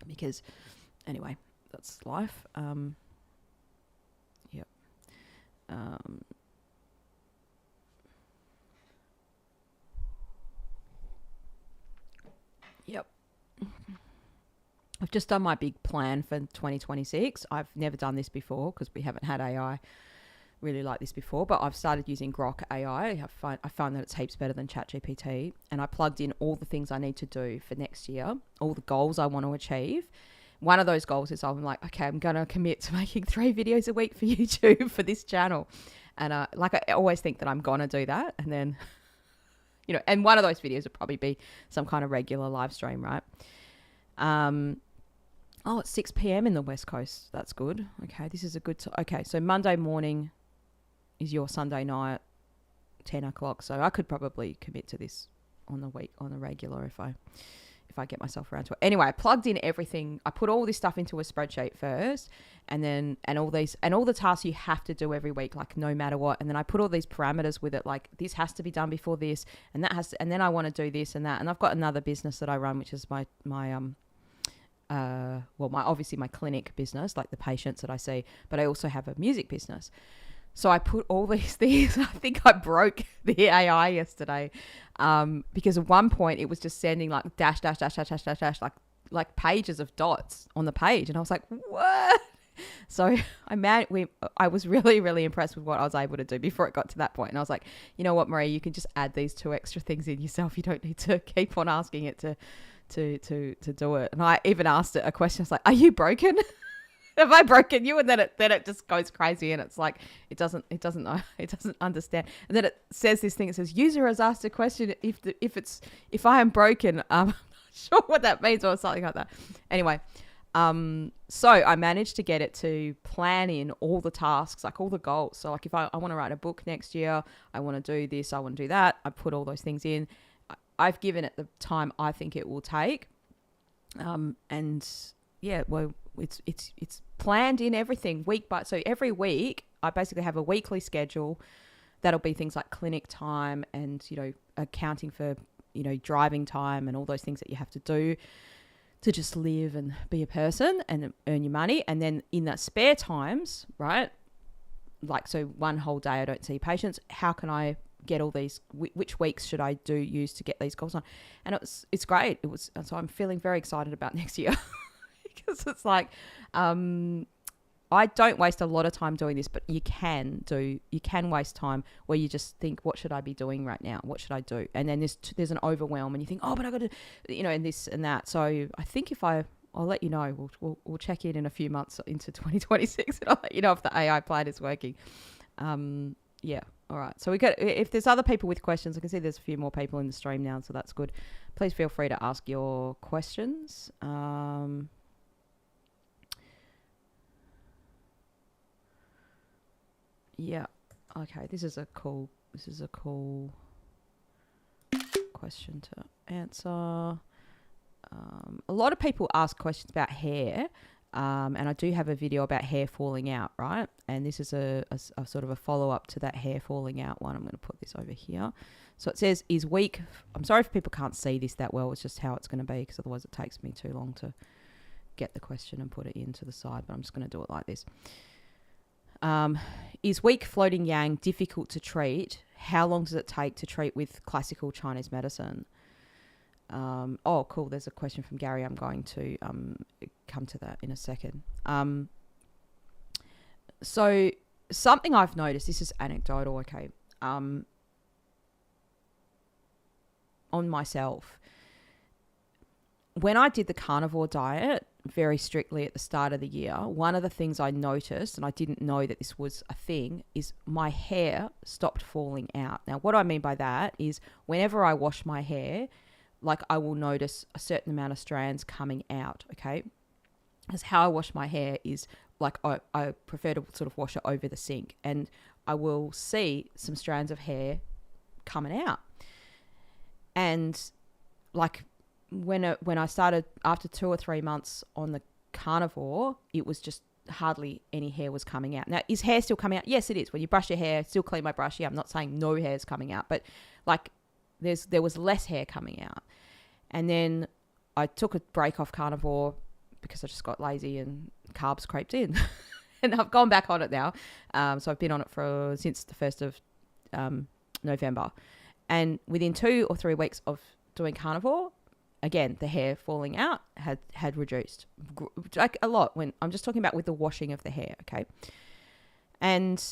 because anyway, that's life. Yep. Yep. I've just done my big plan for 2026. I've never done this before because we haven't had AI really like this before, but I've started using Grok AI. I find that it's heaps better than ChatGPT, and I plugged in all the things I need to do for next year, all the goals I want to achieve. One of those goals is I'm like, okay, I'm going to commit to making 3 videos a week for YouTube for this channel. And I always think that I'm going to do that. And then, and one of those videos would probably be some kind of regular live stream, right? It's 6 p.m. in the West Coast. That's good. Okay, this is a good... okay, so Monday morning is your Sunday night, 10 o'clock. So I could probably commit to this on the regular if I get myself around to it. Anyway, I plugged in everything. I put all this stuff into a spreadsheet first, and all the tasks you have to do every week, like no matter what. And then I put all these parameters with it, like this has to be done before this, and that has to, and then I want to do this and that. And I've got another business that I run, which is my obviously my clinic business, like the patients that I see, but I also have a music business. So I put all these things. I think I broke the AI yesterday, because at one point it was just sending like dash, like pages of dots on the page, and I was like, what? So I was really, really impressed with what I was able to do before it got to that point. And I was like, you know what, Marie, you can just add these 2 extra things in yourself. You don't need to keep on asking it to do it. And I even asked it a question. I was like, are you broken? Have I broken you? And then it just goes crazy, and it's like it doesn't understand. And then it says this thing. It says user has asked a question if I am broken. I'm not sure what that means or something like that. Anyway, so I managed to get it to plan in all the tasks, like all the goals. So like if I want to write a book next year, I want to do this, I want to do that. I put all those things in. I've given it the time I think it will take, and yeah, well, it's planned in everything week by. So every week, I basically have a weekly schedule. That'll be things like clinic time and accounting for driving time and all those things that you have to do to just live and be a person and earn your money. And then in that spare times, right? Like so, one whole day I don't see patients. How can I get all these, which weeks should I use to get these goals on? And it's great. So I'm feeling very excited about next year because it's like, I don't waste a lot of time doing this, but you can waste time where you just think, what should I be doing right now? What should I do? And then there's an overwhelm and you think, oh, but I got to, and this and that. So I think I'll let you know, we'll check in a few months into 2026 and I'll let you know if the AI plan is working. Yeah. All right. So if there's other people with questions, I can see there's a few more people in the stream now, so that's good. Please feel free to ask your questions. Yeah. Okay. This is a cool question to answer. A lot of people ask questions about hair. And I do have a video about hair falling out, right? And this is a sort of a follow-up to that hair falling out one. I'm going to put this over here. So it says, is week... I'm sorry if people can't see this that well. It's just how it's going to be, because otherwise it takes me too long to get the question and put it into the side. But I'm just going to do it like this. Is weak floating yang difficult to treat? How long does it take to treat with classical Chinese medicine? Oh, cool. There's a question from Gary. I'm going to come to that in a second. So something I've noticed, this is anecdotal, okay, on myself. When I did the carnivore diet very strictly at the start of the year, one of the things I noticed, and I didn't know that this was a thing, is my hair stopped falling out. Now, what I mean by that is whenever I wash my hair, like I will notice a certain amount of strands coming out, okay? Because how I wash my hair is like I prefer to sort of wash it over the sink, and I will see some strands of hair coming out. And like when I started after 2 or 3 months on the carnivore, it was just hardly any hair was coming out. Now, is hair still coming out? Yes, it is. When you brush your hair, still clean my brush. Yeah, I'm not saying no hair is coming out, but like there was less hair coming out. And then I took a break off carnivore because I just got lazy and carbs crept in. And I've gone back on it now. So I've been on it since the 1st of November. And within 2 or 3 weeks of doing carnivore, again, the hair falling out had reduced like a lot. When I'm just talking about with the washing of the hair, okay? And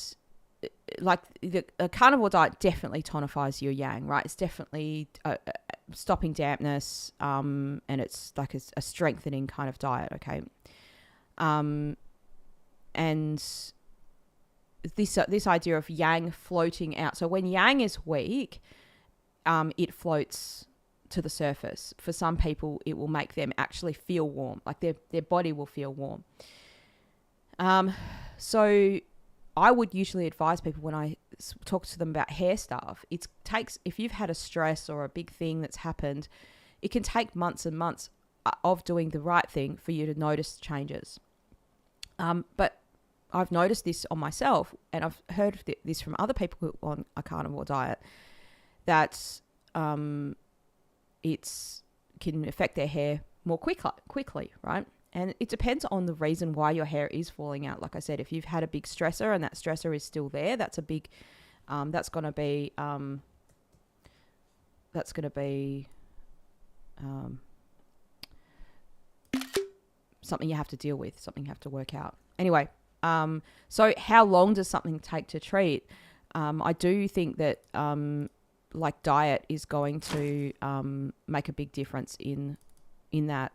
like a carnivore diet definitely tonifies your yang, right? It's definitely stopping dampness, and it's like a strengthening kind of diet, okay? And this idea of yang floating out. So when yang is weak, it floats to the surface. For some people, it will make them actually feel warm, like their body will feel warm. So I would usually advise people when I talk to them about hair stuff, if you've had a stress or a big thing that's happened, it can take months and months of doing the right thing for you to notice changes. But I've noticed this on myself, and I've heard this from other people who are on a carnivore diet, that it can affect their hair more quickly, right? And it depends on the reason why your hair is falling out. Like I said, if you've had a big stressor and that stressor is still there, that's a big, that's going to be something you have to deal with, something you have to work out. Anyway, so how long does something take to treat? I do think that like diet is going to make a big difference in that,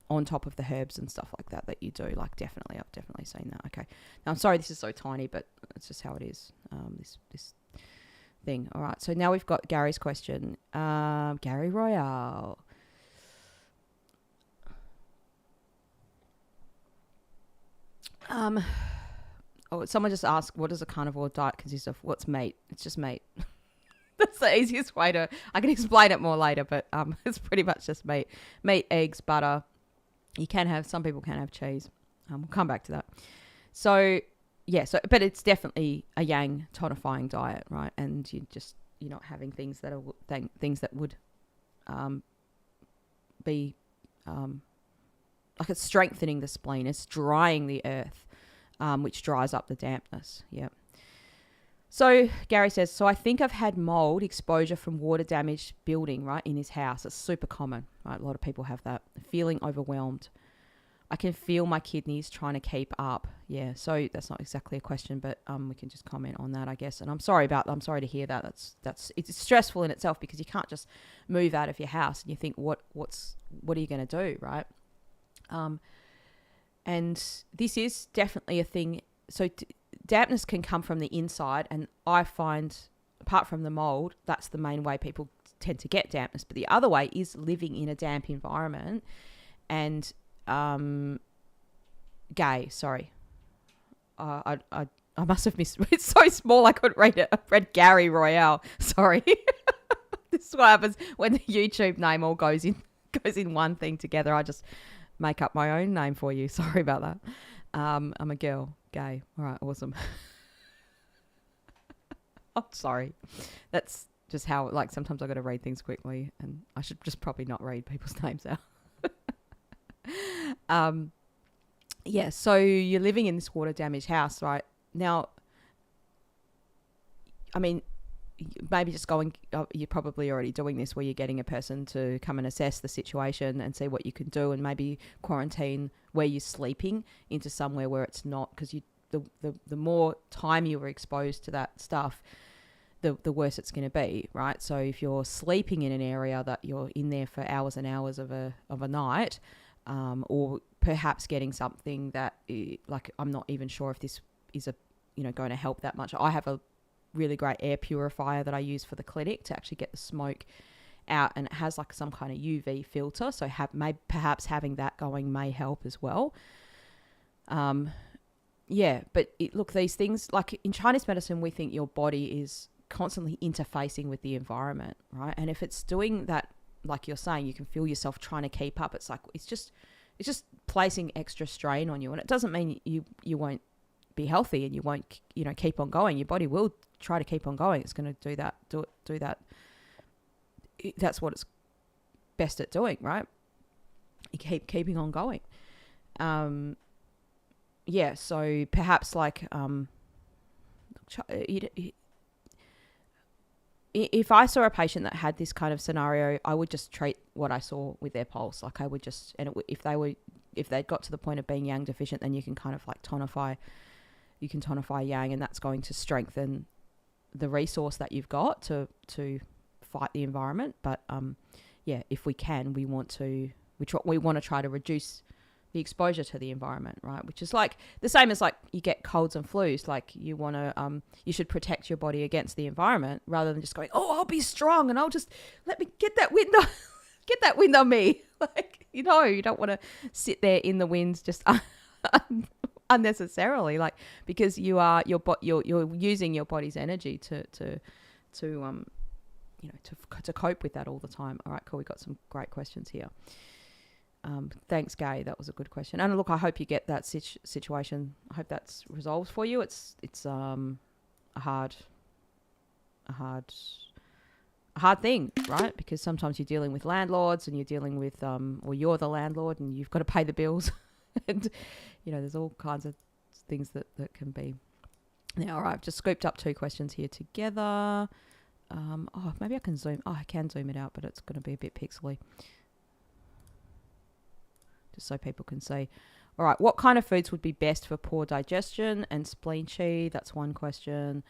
on top of the herbs and stuff like that you do. Like I've definitely seen that. Okay. Now I'm sorry this is so tiny, but it's just how it is. This thing. All right. So now we've got Gary's question. Gary Royale. Someone just asked, what does a carnivore diet consist of? What's meat? It's just meat. That's the easiest way I can explain it more later, but it's pretty much just meat. Meat, eggs, butter. Some people can have cheese. We'll come back to that. So, yeah, but it's definitely a yang tonifying diet, right? And you're not having things that would be like it's strengthening the spleen. It's drying the earth, which dries up the dampness. Yeah. So Gary says, so I think I've had mold exposure from water damaged building, right, in his house. It's super common, right? A lot of people have that. Feeling overwhelmed. I can feel my kidneys trying to keep up. Yeah, so that's not exactly a question, but we can just comment on that, I guess. And I'm sorry to hear that. It's stressful in itself because you can't just move out of your house and you think, what are you going to do, right? And this is definitely a thing. So dampness can come from the inside, and I find, apart from the mold, that's the main way people tend to get dampness. But the other way is living in a damp environment. And sorry, I must have missed. It's so small I couldn't read it. I read Gary Royale. Sorry. This is what happens when the YouTube name all goes in one thing together. I just make up my own name for you. Sorry about that. I'm a girl. Gay. All right, awesome. I'm sorry. That's just how, like, sometimes I got to read things quickly, and I should just probably not read people's names out. Yeah, so you're living in this water damaged house, right? Now, I mean, maybe just you're probably already doing this, where you're getting a person to come and assess the situation and see what you can do, and maybe quarantine where you're sleeping into somewhere where it's not, because the more time you were exposed to that stuff, the worse it's going to be, right? So if you're sleeping in an area that you're in there for hours and hours of a night, or perhaps getting something that, like, I'm not even sure if this is going to help that much. I have a really great air purifier that I use for the clinic to actually get the smoke out, and it has like some kind of UV filter, so perhaps having that going may help as well. Yeah, but look, these things, like in Chinese medicine, we think your body is constantly interfacing with the environment, right? And if it's doing that, like you're saying, you can feel yourself trying to keep up. It's like it's just placing extra strain on you, and it doesn't mean you won't be healthy and you won't keep on going. Your body will try to keep on going. It's going to do that that's what it's best at doing, right? You keeping on going. Yeah, so perhaps like if I saw a patient that had this kind of scenario, I would just treat what I saw with their pulse. Like I would just, and if they got to the point of being yang deficient, then you can kind of like tonify yang, and that's going to strengthen the resource that you've got to fight the environment. But yeah, if we can, we want to try to reduce the exposure to the environment, right? Which is like the same as like you get colds and flus. Like you want to, you should protect your body against the environment rather than just going, oh, I'll be strong and I'll just let me get that wind on, get that wind on me. Like, you don't want to sit there in the winds just unnecessarily, like, because you're using your body's energy to cope with that all the time. All right, cool. We got some great questions here. Thanks, Gay. That was a good question. And look, I hope you get that situation. I hope that's resolved for you. It's a hard thing, right? Because sometimes you're dealing with landlords and you're dealing with, or you're the landlord and you've got to pay the bills. And, there's all kinds of things that can be. Now, all right, I've just scooped up 2 questions here together. Maybe I can zoom. I can zoom it out, but it's going to be a bit pixely. Just so people can see. All right, what kind of foods would be best for poor digestion and spleen chi? That's one question.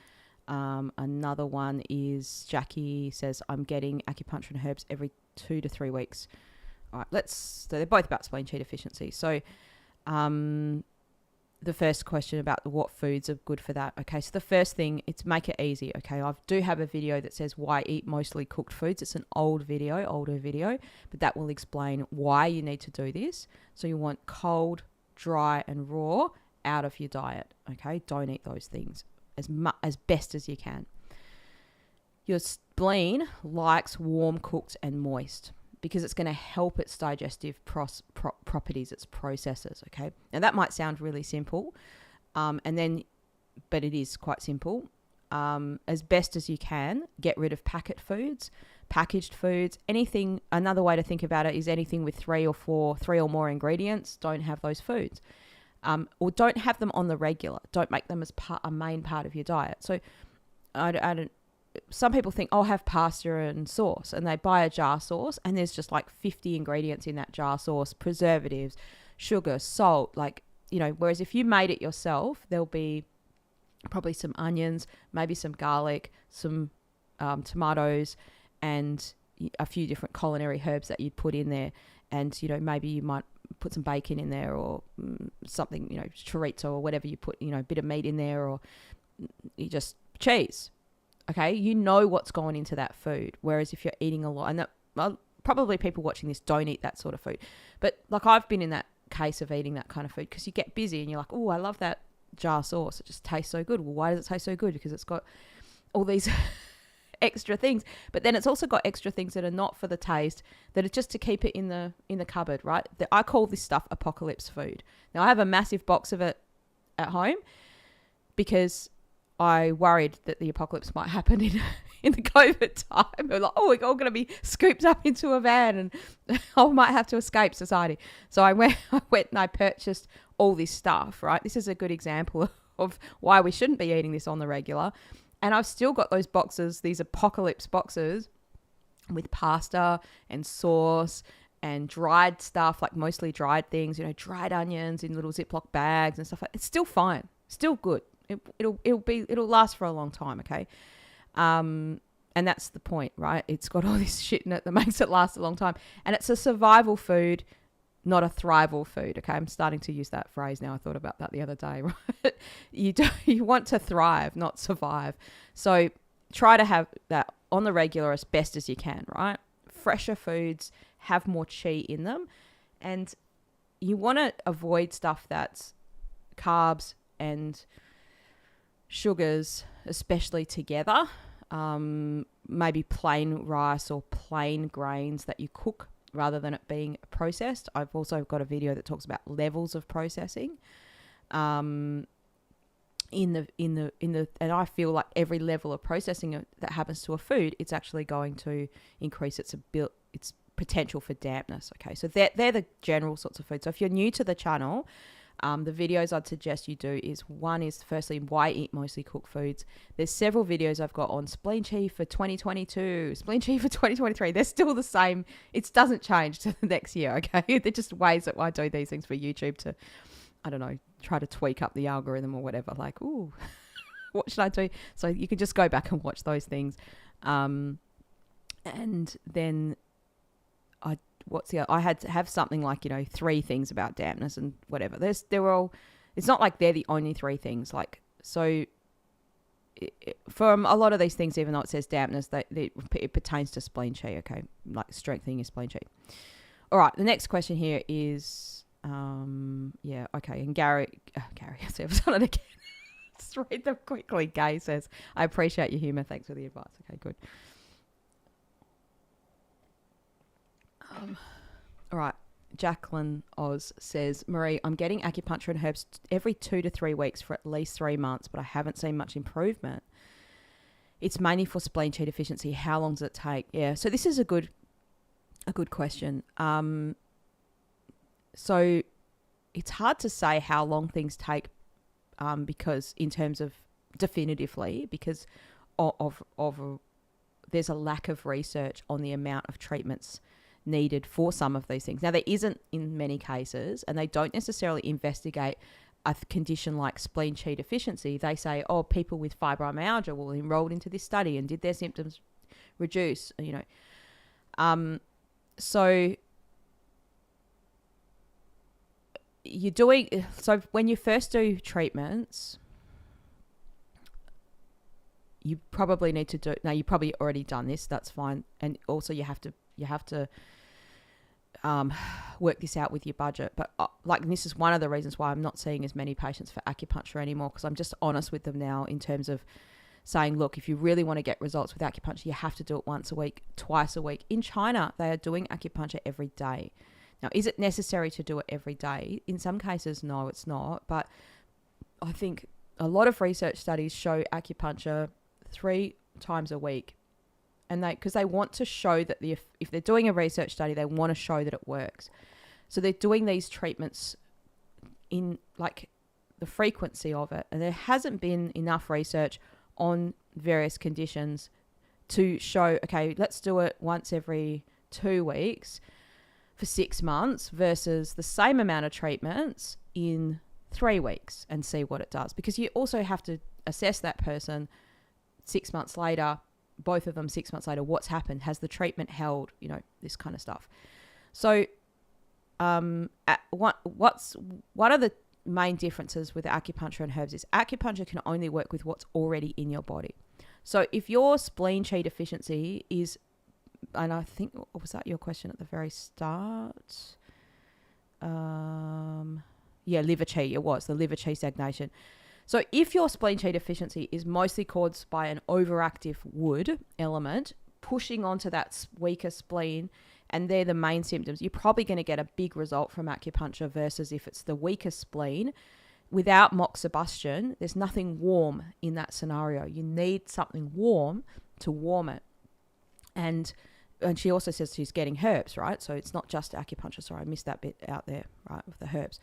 Another one is Jackie says, I'm getting acupuncture and herbs every 2 to 3 weeks. All right, so they're both about spleen chi deficiency. So the first question about what foods are good for that. Okay, so the first thing, it's make it easy. Okay, I do have a video that says why eat mostly cooked foods. It's an older video, but that will explain why you need to do this. So you want cold, dry, and raw out of your diet. Okay, don't eat those things as best as you can. Your spleen likes warm, cooked, and moist, because it's going to help its digestive properties, its processes, okay? Now, that might sound really simple, but it is quite simple. As best as you can, get rid of packaged foods, anything. Another way to think about it is anything with 3 or more ingredients, don't have those foods. Or don't have them on the regular. Don't make them as a main part of your diet. So some people think, I'll have pasta and sauce, and they buy a jar sauce and there's just like 50 ingredients in that jar sauce, preservatives, sugar, salt, whereas if you made it yourself, there'll be probably some onions, maybe some garlic, some tomatoes, and a few different culinary herbs that you'd put in there. And, maybe you might put some bacon in there or something, chorizo or whatever you put, a bit of meat in there, or you just cheese. Okay, you know what's going into that food. Whereas if you're eating a lot, and probably people watching this don't eat that sort of food. But like I've been in that case of eating that kind of food, because you get busy and you're like, oh, I love that jar sauce. It just tastes so good. Well, why does it taste so good? Because it's got all these extra things. But then it's also got extra things that are not for the taste, that are just to keep it in the cupboard, right? I call this stuff apocalypse food. Now, I have a massive box of it at home because I worried that the apocalypse might happen in the COVID time. We're like, oh, we're all going to be scooped up into a van and I might have to escape society. So I went and I purchased all this stuff, right? This is a good example of why we shouldn't be eating this on the regular. And I've still got those boxes, these apocalypse boxes with pasta and sauce and dried stuff, like mostly dried things, dried onions in little Ziploc bags and stuff like that. It's still fine, still good. It'll last for a long time, okay? And that's the point, right? It's got all this shit in it that makes it last a long time. And it's a survival food, not a thrival food, okay? I'm starting to use that phrase now. I thought about that the other day, right? You want to thrive, not survive. So try to have that on the regular as best as you can, right? Fresher foods have more chi in them. And you want to avoid stuff that's carbs and sugars, especially together. Maybe plain rice or plain grains that you cook rather than it being processed. I've also got a video that talks about levels of processing. and I feel like every level of processing that happens to a food, it's actually going to increase its potential for dampness. Okay, so they're the general sorts of foods. So if you're new to the channel, the videos I'd suggest you do is, one is firstly, why eat mostly cooked foods. There's several videos I've got on spleen chi for 2022, spleen chi for 2023. They're still the same. It doesn't change to the next year. Okay, they're just ways that I do these things for YouTube to, I don't know, try to tweak up the algorithm or whatever. Like, ooh, what should I do? So you can just go back and watch those things. And then I had to have something like, 3 things about dampness and whatever. They're all, it's not like they're the only 3 things. Like, so from a lot of these things, even though it says dampness, it pertains to spleen chi, okay? Like strengthening your spleen chi. All right, the next question here is, okay. And Gary, so I've done it again. Just read them quickly. Gay says, I appreciate your humour. Thanks for the advice. Okay, good. All right. Jacqueline Oz says, Marie, I'm getting acupuncture and herbs every 2 to 3 weeks for at least 3 months, but I haven't seen much improvement. It's mainly for spleen chi deficiency. How long does it take? Yeah. So this is a good question. So it's hard to say how long things take, because in terms of definitively, because of there's a lack of research on the amount of treatments needed for some of these things. Now, there isn't in many cases, and they don't necessarily investigate a condition like spleen chi deficiency. They say, people with fibromyalgia were enrolled into this study and did their symptoms reduce, so when you first do treatments, you probably need to do, now you've probably already done this, that's fine. And also you have to work this out with your budget. But this is one of the reasons why I'm not seeing as many patients for acupuncture anymore, because I'm just honest with them now in terms of saying, look, if you really want to get results with acupuncture, you have to do it once a week, twice a week. In China, they are doing acupuncture every day. Now, is it necessary to do it every day? In some cases, no, it's not. But I think a lot of research studies show acupuncture 3 times a week. And because they want to show that if they're doing a research study, they want to show that it works. So they're doing these treatments in like the frequency of it. And there hasn't been enough research on various conditions to show, okay, let's do it once every 2 weeks for 6 months versus the same amount of treatments in 3 weeks and see what it does. Because you also have to assess that person 6 months later, both of them 6 months later, what's happened? Has the treatment held? This kind of stuff. So one of the main differences with acupuncture and herbs is acupuncture can only work with what's already in your body. So if your spleen chi deficiency is, and I think, was that your question at the very start? Liver chi, it was the liver chi stagnation. So if your spleen chi deficiency is mostly caused by an overactive wood element pushing onto that weaker spleen, and they're the main symptoms, you're probably going to get a big result from acupuncture versus if it's the weaker spleen. Without moxibustion, there's nothing warm in that scenario. You need something warm to warm it. And she also says she's getting herbs, right? So it's not just acupuncture. Sorry, I missed that bit out there, right, with the herbs.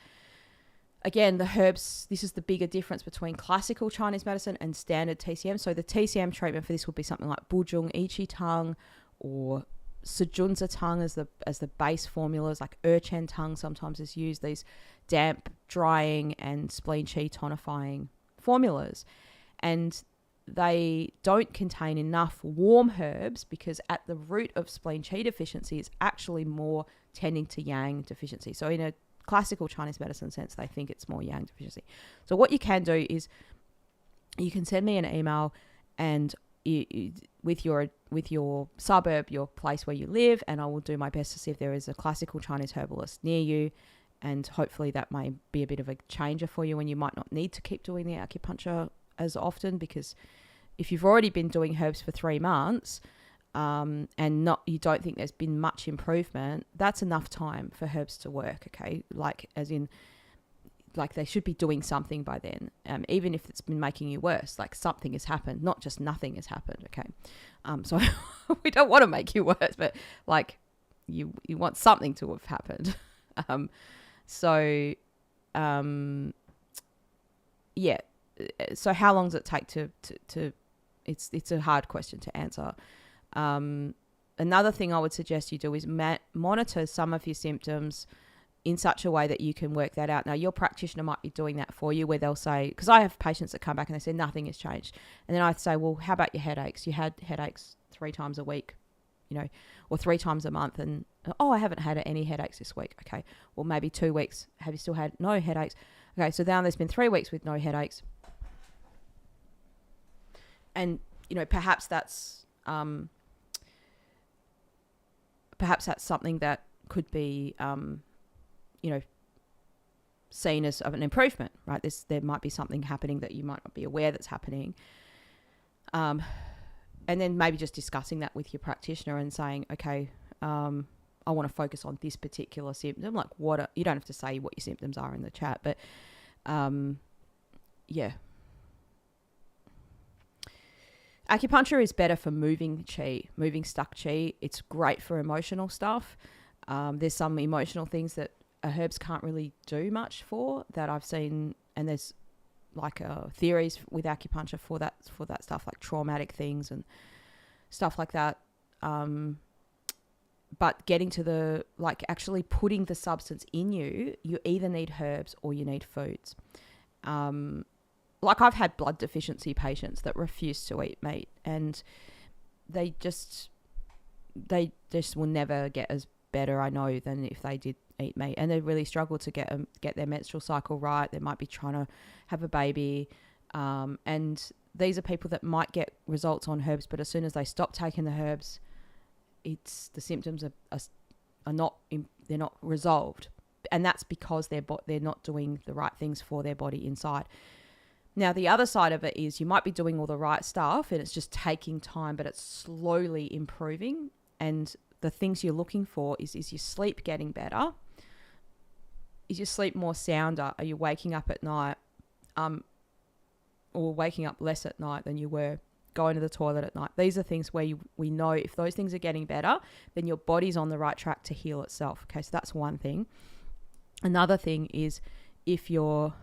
Again, the herbs, this is the bigger difference between classical Chinese medicine and standard TCM. So the TCM treatment for this would be something like Buzhong Ichi Tang or Sejunza Tang as the base formulas, like Urchen Tang sometimes is used, these damp, drying and spleen chi tonifying formulas. And they don't contain enough warm herbs because at the root of spleen chi deficiency is actually more tending to yang deficiency. So in a classical Chinese medicine sense, they think it's more yang deficiency. So what you can do is you can send me an email and with your suburb, your place where you live, and I will do my best to see if there is a classical Chinese herbalist near you, and hopefully that may be a bit of a changer for you when you might not need to keep doing the acupuncture as often, because if you've already been doing herbs for 3 months and you don't think there's been much improvement, that's enough time for herbs to work, okay? Like as in like they should be doing something by then, even if it's been making you worse. Like something has happened, not just nothing has happened. Okay, so we don't want to make you worse, but like you want something to have happened. So yeah. So how long does it take to it's a hard question to answer. Another thing I would suggest you do is monitor some of your symptoms in such a way that you can work that out. Now, your practitioner might be doing that for you, where they'll say, because I have patients that come back and they say nothing has changed. And then I say, well, how about your headaches? You had headaches 3 times a week, or 3 times a month. And, oh, I haven't had any headaches this week. Okay, well, maybe 2 weeks. Have you still had no headaches? Okay, so now there's been 3 weeks with no headaches. And, perhaps that's something that could be, seen as an improvement, right? There might be something happening that you might not be aware that's happening. And then maybe just discussing that with your practitioner and saying, okay, I want to focus on this particular symptom. Like you don't have to say what your symptoms are in the chat, but yeah. Acupuncture is better for moving stuck chi. It's great for emotional stuff. There's some emotional things that herbs can't really do much for that I've seen, and there's like theories with acupuncture for that stuff, like traumatic things and stuff like that. But getting to actually putting the substance in you either need herbs or you need foods. Like I've had blood deficiency patients that refuse to eat meat, and they just will never get as better, I know, than if they did eat meat, and they really struggle to get their menstrual cycle right. They might be trying to have a baby, and these are people that might get results on herbs, but as soon as they stop taking the herbs, the symptoms are not resolved, and that's because they're not doing the right things for their body inside. Now, the other side of it is you might be doing all the right stuff and it's just taking time, but it's slowly improving. And the things you're looking for is your sleep getting better? Is your sleep more sounder? Are you waking up at night or waking up less at night than you were? Going to the toilet at night? These are things where we know if those things are getting better, then your body's on the right track to heal itself. Okay, so that's one thing. Another thing is if your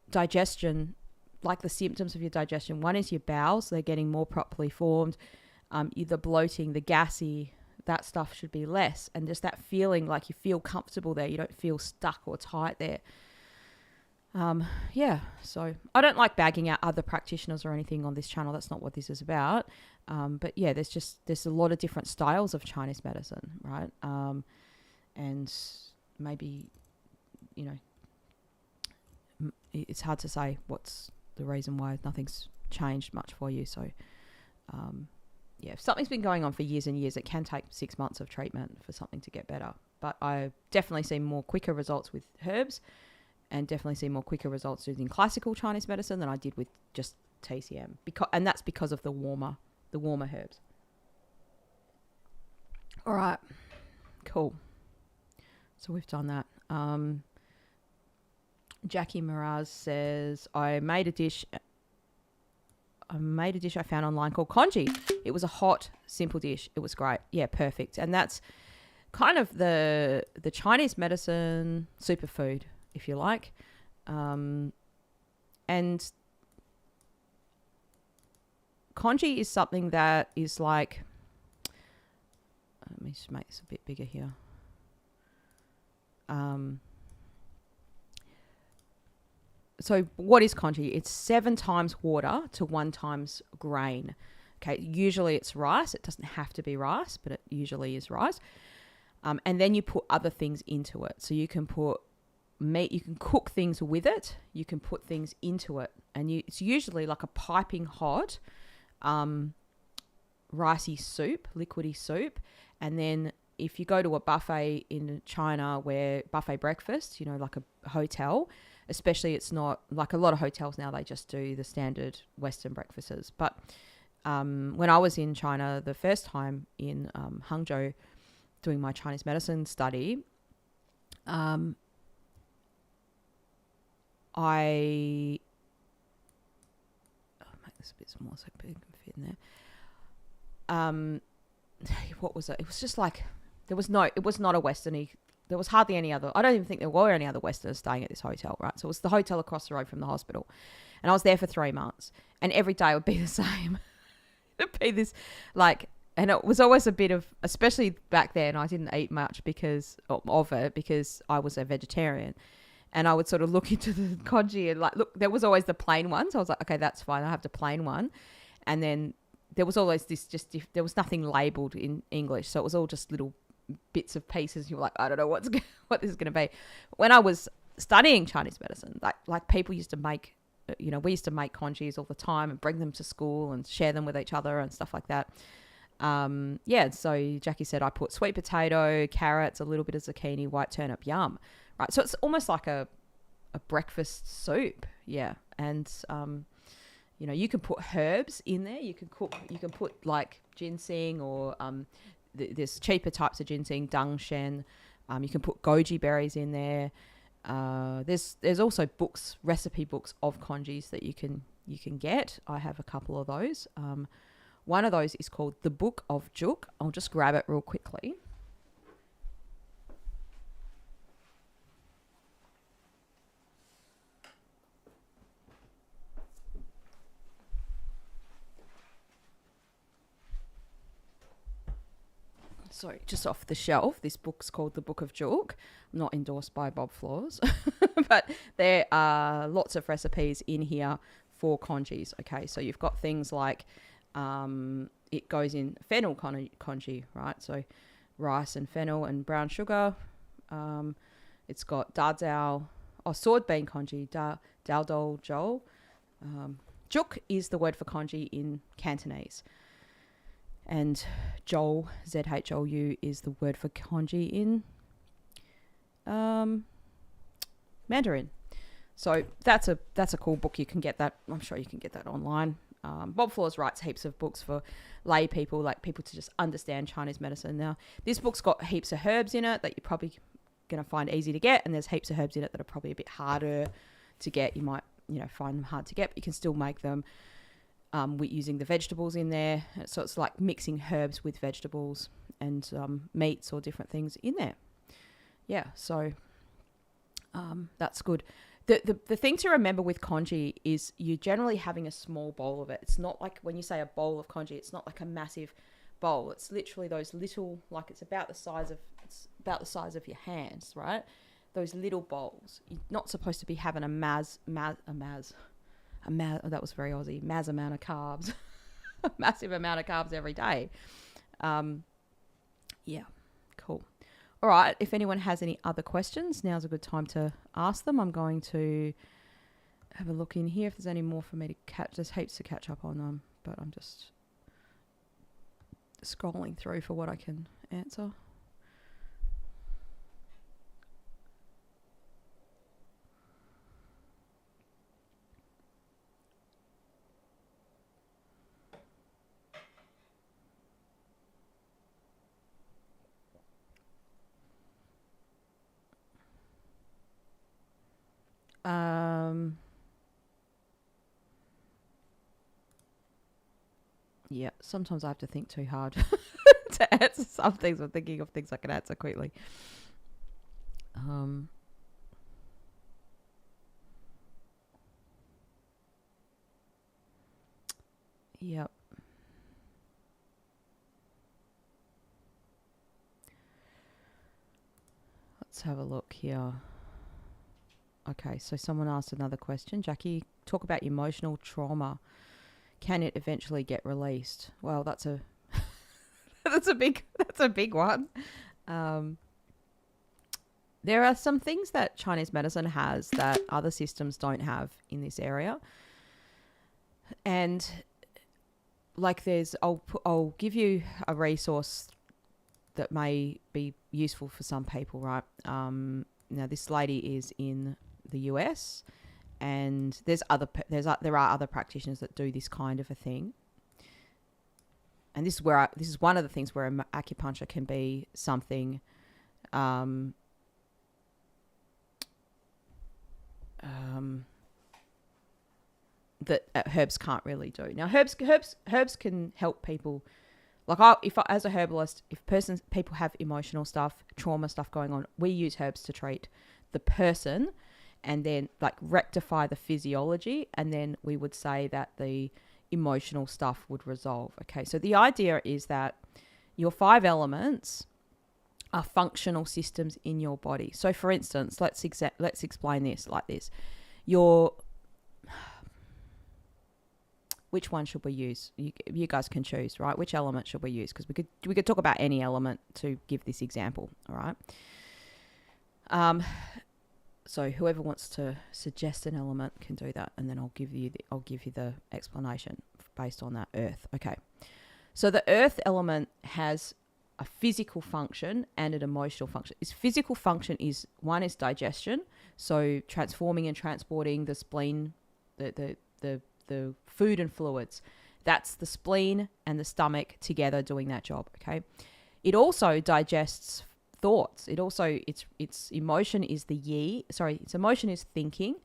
digestion, like the symptoms of your digestion, one is your bowels, they're getting more properly formed. The bloating, the gassy, that stuff should be less. And just that feeling like you feel comfortable there. You don't feel stuck or tight there. Yeah, so I don't like bagging out other practitioners or anything on this channel. That's not what this is about. But yeah, there's a lot of different styles of Chinese medicine, right? And maybe, it's hard to say what's the reason why nothing's changed much for you. So, yeah, if something's been going on for years and years, it can take 6 months of treatment for something to get better. But I definitely see more quicker results with herbs, and definitely see more quicker results using classical Chinese medicine than I did with just TCM. And that's because of the warmer herbs. All right, cool. So we've done that. Jackie Miraz says, I made a dish I found online called congee. It was a hot, simple dish. It was great. Yeah, perfect. And that's kind of the Chinese medicine superfood, if you like. And congee is something that is like, let me just make this a bit bigger here. So what is congee? It's 7 times water to 1 times grain. Okay, usually it's rice. It doesn't have to be rice, but it usually is rice. And then you put other things into it. So you can put meat, you can cook things with it, you can put things into it. And it's usually like a piping hot ricey soup, liquidy soup. And then if you go to a buffet in China where buffet breakfast, like a hotel, especially it's not like a lot of hotels now, they just do the standard Western breakfasts. But when I was in China the first time in Hangzhou doing my Chinese medicine study, I'll make this a bit smaller so people can fit in there. What was it? It was just like, it was not a Westerny. There was hardly any other, I don't even think there were any other Westerners staying at this hotel, right? So it was the hotel across the road from the hospital. And I was there for 3 months. And every day would be the same. It'd be this, like, and it was always a bit of, especially back then, I didn't eat much because I was a vegetarian. And I would sort of look into the congee and like, look, there was always the plain one. So I was like, okay, that's fine. I have the plain one. And then there was always this, there was nothing labeled in English. So it was all just little bits of pieces. You were like, I don't know what this is going to be. When I was studying Chinese medicine, like people used to make, we used to make congees all the time and bring them to school and share them with each other and stuff like that. So Jackie said I put sweet potato, carrots, a little bit of zucchini, white turnip, yum. Right, so it's almost like a breakfast soup, yeah. And you can put herbs in there. You can put like ginseng or there's cheaper types of ginseng, dangshen. You can put goji berries in there. There's also recipe books of congees that you can get. I have a couple of those. One of those is called The Book of Juk. I'll just grab it real quickly. Sorry, just off the shelf. This book's called The Book of Juk. I'm not endorsed by Bob Floors, but there are lots of recipes in here for congees. Okay, so you've got things like it goes in fennel congee, right? So rice and fennel and brown sugar. It's got sword bean congee, dao dol jol. Juk is the word for congee in Cantonese. And Joel, Z-H-O-U, is the word for congee in Mandarin. So that's a cool book. You can get that. I'm sure you can get that online. Bob Floors writes heaps of books for lay people, like people to just understand Chinese medicine. Now, this book's got heaps of herbs in it that you're probably going to find easy to get, and there's heaps of herbs in it that are probably a bit harder to get. You might, find them hard to get, but you can still make them. We're using the vegetables in there. So it's like mixing herbs with vegetables and meats or different things in there. Yeah, so that's good. The thing to remember with congee is you're generally having a small bowl of it. It's not like when you say a bowl of congee, it's not like a massive bowl. It's literally those little, like it's about the size of your hands, right? Those little bowls. You're not supposed to be having that was very Aussie, amount of carbs, a massive amount of carbs every day. Yeah, cool. All right, if anyone has any other questions, now's a good time to ask them. I'm going to have a look in here if there's any more for me to catch. There's heaps to catch up on, but I'm just scrolling through for what I can answer. Yeah, sometimes I have to think too hard to answer some things. I'm thinking of things I can answer quickly. Yep. Let's have a look here. Okay, so someone asked another question. Jackie, talk about emotional trauma. Can it eventually get released? Well, that's a that's a big one. There are some things that Chinese medicine has that other systems don't have in this area. And like I'll give you a resource that may be useful for some people, right? Now this lady is in the US, and there are other practitioners that do this kind of a thing. And this is one of the things where acupuncture can be something that herbs can't really do. Now, herbs can help people. Like as a herbalist, if people have emotional stuff, trauma stuff going on, we use herbs to treat the person, and then like rectify the physiology, and then we would say that the emotional stuff would resolve. Okay, so the idea is that your 5 elements are functional systems in your body. So, for instance, let's explain this like this: which one should we use? You guys can choose, right? Which element should we use? Because we could talk about any element to give this example. All right. So whoever wants to suggest an element can do that, and then I'll give you the explanation based on that. Earth. Okay. So the earth element has a physical function and an emotional function. Its physical function is digestion, so transforming and transporting the spleen, the food and fluids. That's the spleen and the stomach together doing that job. Okay. It also digests thoughts. Its emotion is its emotion is thinking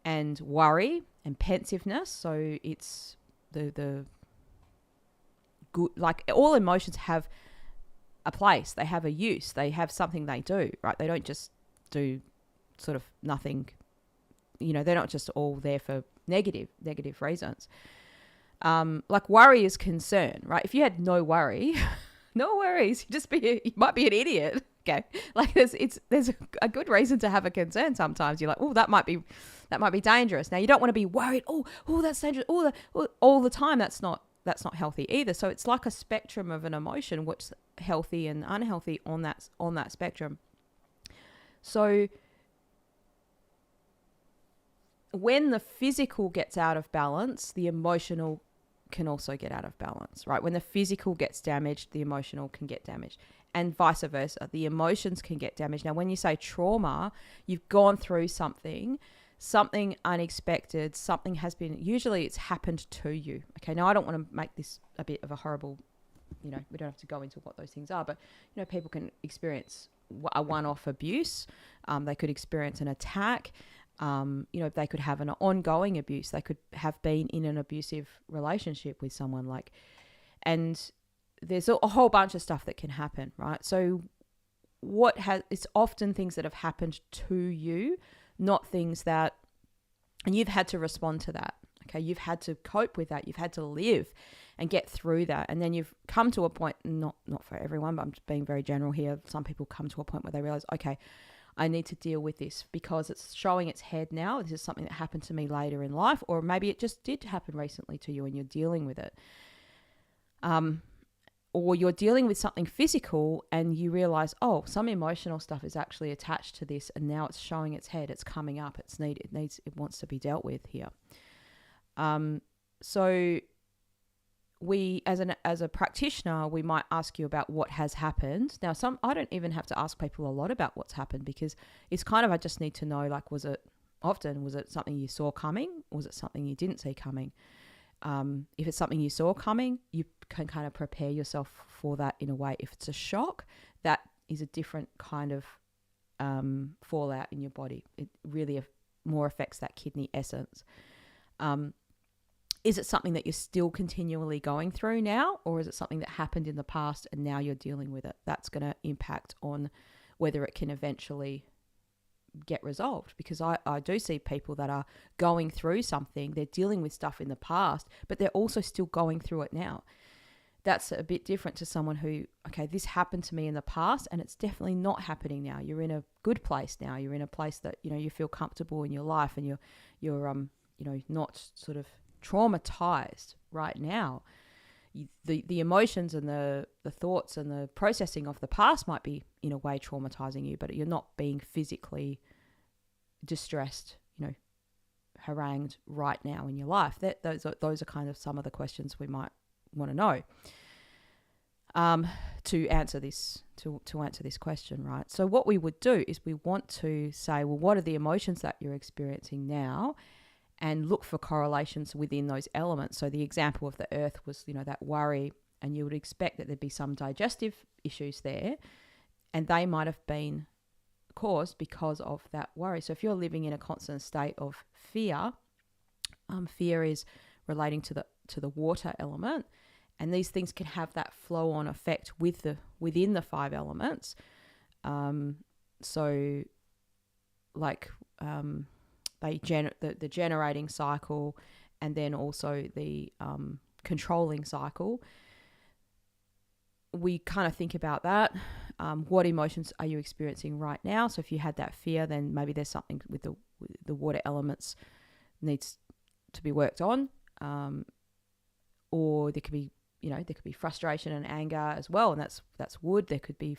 and worry and pensiveness. So it's the good, like all emotions have a place. They have a use. They have something they do, right? They don't just do sort of nothing. They're not just all there for negative reasons. Like worry is concern, right? If you had no worry, no worries, you might be an idiot. Okay, like there's a good reason to have a concern. Sometimes you're like, oh, that might be dangerous. Now you don't want to be worried. Oh, that's dangerous. All the time. That's not healthy either. So it's like a spectrum of an emotion, which healthy and unhealthy on that spectrum. So when the physical gets out of balance, the emotional can also get out of balance, right? When the physical gets damaged, the emotional can get damaged, and vice versa. The emotions can get damaged. Now, when you say trauma, you've gone through something unexpected, usually it's happened to you. Okay, now I don't want to make this a bit of a horrible, we don't have to go into what those things are, but, people can experience a one-off abuse. They could experience an attack. They could have an ongoing abuse. They could have been in an abusive relationship with someone, and there's a whole bunch of stuff that can happen, right? So it's often things that have happened to you, not things that, and you've had to respond to that. Okay. You've had to cope with that. You've had to live and get through that. And then you've come to a point, not for everyone, but I'm just being very general here. Some people come to a point where they realize, okay, I need to deal with this because it's showing its head now. This is something that happened to me later in life, or maybe it just did happen recently to you and you're dealing with it. Or you're dealing with something physical and you realize, oh, some emotional stuff is actually attached to this, and now it's showing its head. It's coming up. It wants to be dealt with here. So we, as a practitioner, we might ask you about what has happened. Now, I don't even have to ask people a lot about what's happened, because it's kind of, I just need to know, like, was it something you saw coming? Was it something you didn't see coming? If it's something you saw coming, you can kind of prepare yourself for that in a way. If it's a shock, that is a different kind of fallout in your body. It really more affects that kidney essence. Is it something that you're still continually going through now, or is it something that happened in the past and now you're dealing with it? That's going to impact on whether it can eventually get resolved, because I do see people that are going through something. They're dealing with stuff in the past, but they're also still going through it now. That's a bit different to someone who, okay, this happened to me in the past and it's definitely not happening now. You're in a good place now. You're in a place that, you feel comfortable in your life, and you're not sort of traumatized right now. The emotions and the thoughts and the processing of the past might be in a way traumatizing you, but you're not being physically distressed, harangued right now in your life. Those are kind of some of the questions we might want to know to answer this question, right? So what we would do is we want to say, well, what are the emotions that you're experiencing now, and look for correlations within those elements. So the example of the earth was, that worry, and you would expect that there'd be some digestive issues there, and they might have been caused because of that worry. So if you're living in a constant state of fear, fear is relating to the water element, and these things can have that flow on effect within the 5 elements. So like the generating cycle, and then also the controlling cycle. We kind of think about that. What emotions are you experiencing right now? So if you had that fear, then maybe there's something with the water elements needs to be worked on. Or there could be frustration and anger as well, and that's wood. There could be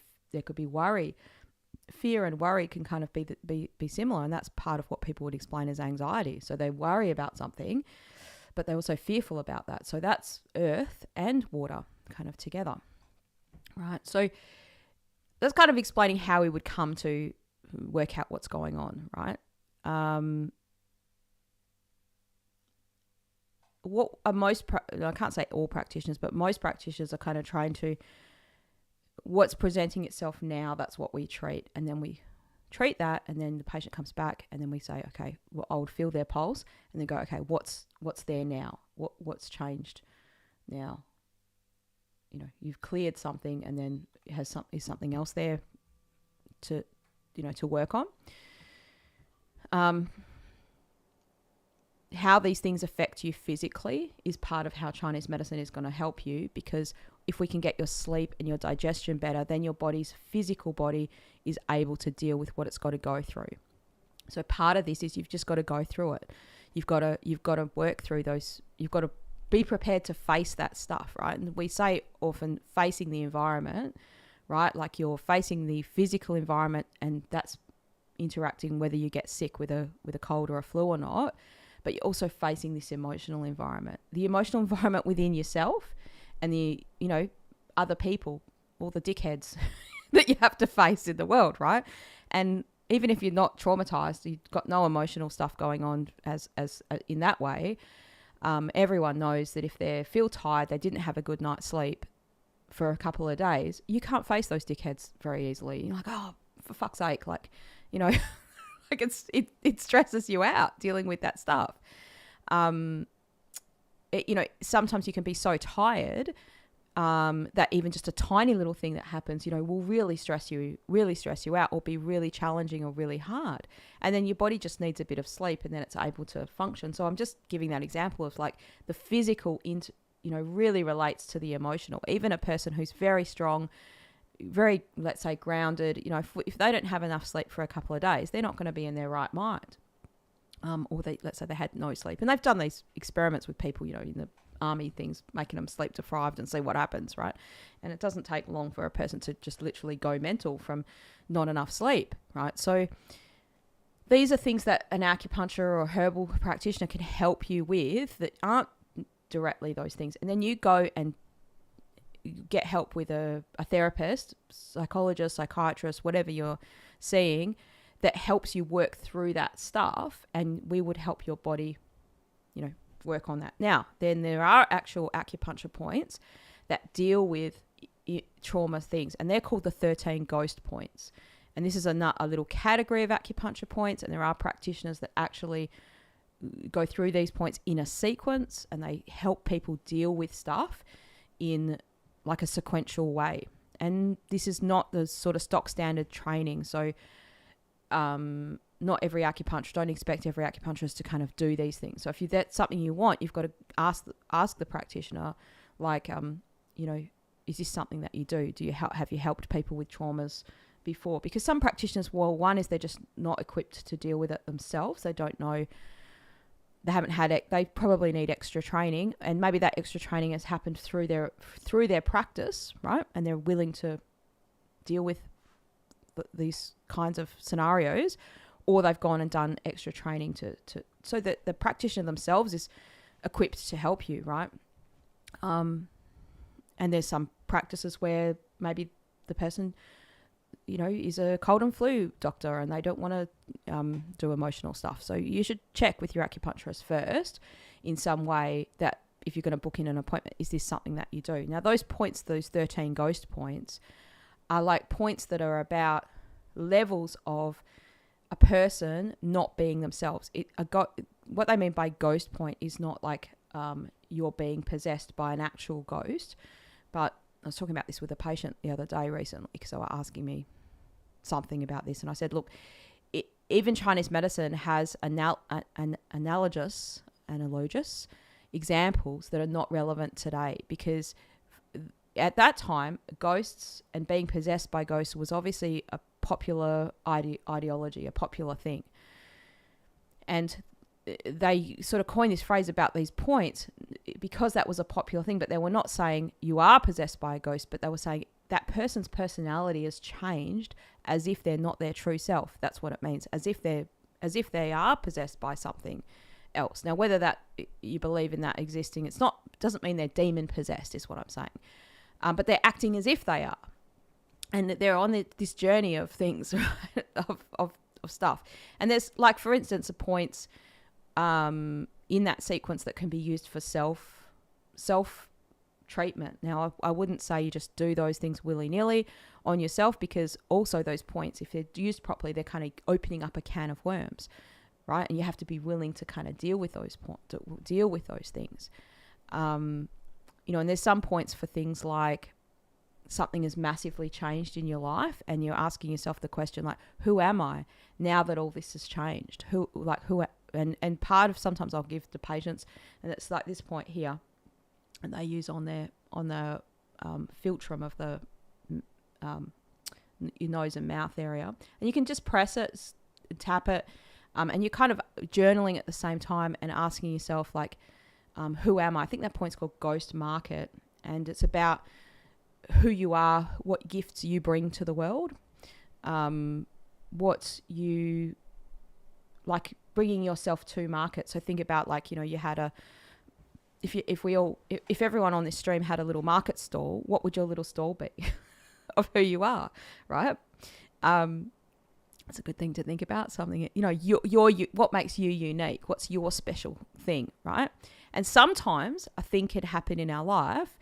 worry. Fear and worry can kind of be similar, and that's part of what people would explain as anxiety. So they worry about something, but they're also fearful about that. So that's earth and water kind of together, right? So that's kind of explaining how we would come to work out what's going on, right? What are I can't say all practitioners, but most practitioners are kind of trying to, what's presenting itself now, that's what we treat. And then we treat that, and then the patient comes back, and then we say, okay, well, I would feel their pulse, and then go, okay, what's there now? What's changed now? You've cleared something, and then is something else there to work on. How these things affect you physically is part of how Chinese medicine is going to help you, because if we can get your sleep and your digestion better, then your body's physical body is able to deal with what it's got to go through. So part of this is you've just got to go through it. You've got to work through those. You've got to be prepared to face that stuff, right? And we say often facing the environment, right? Like you're facing the physical environment, and that's interacting whether you get sick with a cold or a flu or not. But you're also facing this emotional environment, the emotional environment within yourself, and the, other people, all the dickheads that you have to face in the world, right? And even if you're not traumatized, you've got no emotional stuff going on as in that way, everyone knows that if they feel tired, they didn't have a good night's sleep for a couple of days, you can't face those dickheads very easily. You're like, oh, for fuck's sake, like, like it stresses you out dealing with that stuff. Sometimes you can be so tired that even just a tiny little thing that happens, will really stress you out, or be really challenging or really hard. And then your body just needs a bit of sleep, and then it's able to function. So I'm just giving that example of like the physical, really relates to the emotional. Even a person who's very strong, very, let's say, grounded, if they don't have enough sleep for a couple of days, they're not going to be in their right mind. Or let's say they had no sleep. And they've done these experiments with people, in the army things, making them sleep deprived and see what happens, right? And it doesn't take long for a person to just literally go mental from not enough sleep, right? So these are things that an acupuncture or herbal practitioner can help you with that aren't directly those things. And then you go and get help with a therapist, psychologist, psychiatrist, whatever you're seeing, that helps you work through that stuff, and we would help your body, work on that. Now, then there are actual acupuncture points that deal with trauma things, and they're called the 13 ghost points. And this is a little category of acupuncture points, and there are practitioners that actually go through these points in a sequence, and they help people deal with stuff in like a sequential way. And this is not the sort of stock standard training. So not every acupuncturist, don't expect every acupuncturist to kind of do these things. So if that's something you want, you've got to ask the practitioner, like, is this something that you do? Have you helped people with traumas before? Because some practitioners, well, one is they're just not equipped to deal with it themselves. They don't know. They haven't had it. They probably need extra training, and maybe that extra training has happened through their practice, right? And they're willing to deal with these kinds of scenarios, or they've gone and done extra training so that the practitioner themselves is equipped to help you, right? And there's some practices where maybe the person, is a cold and flu doctor, and they don't want to do emotional stuff. So you should check with your acupuncturist first in some way, that if you're going to book in an appointment, is this something that you do? Now, those points, those 13 ghost points, are like points that are about levels of a person not being themselves. What they mean by ghost point is not like you're being possessed by an actual ghost, but I was talking about this with a patient the other day recently because they were asking me something about this, and I said, look, even Chinese medicine has analogous examples that are not relevant today, because at that time, ghosts and being possessed by ghosts was obviously a popular ideology, a popular thing. And they sort of coined this phrase about these points because that was a popular thing, but they were not saying you are possessed by a ghost, but they were saying that person's personality has changed as if they're not their true self. That's what it means, as if they are possessed by something else. Now, whether that you believe in that existing, doesn't mean they're demon possessed, is what I'm saying. But they're acting as if they are. And they're on this journey of things, right? of stuff. And there's, like, for instance, points in that sequence that can be used for self treatment. Now, I wouldn't say you just do those things willy-nilly on yourself, because also those points, if they're used properly, they're kind of opening up a can of worms, right? And you have to be willing to kind of deal with those things. And there's some points for things like something has massively changed in your life and you're asking yourself the question, like, who am I now that all this has changed? And part of, sometimes I'll give to patients, and it's like this point here, and they use on the philtrum of the your nose and mouth area, and you can just press it, tap it, and you're kind of journaling at the same time and asking yourself, like, who am I? I think that point's called Ghost Market, and it's about who you are, what gifts you bring to the world, what you like, bringing yourself to market. So think about, like, you had if everyone on this stream had a little market stall, what would your little stall be of who you are, right? It's a good thing to think about. Something, what makes you unique? What's your special thing, right? And sometimes a thing can happen in our life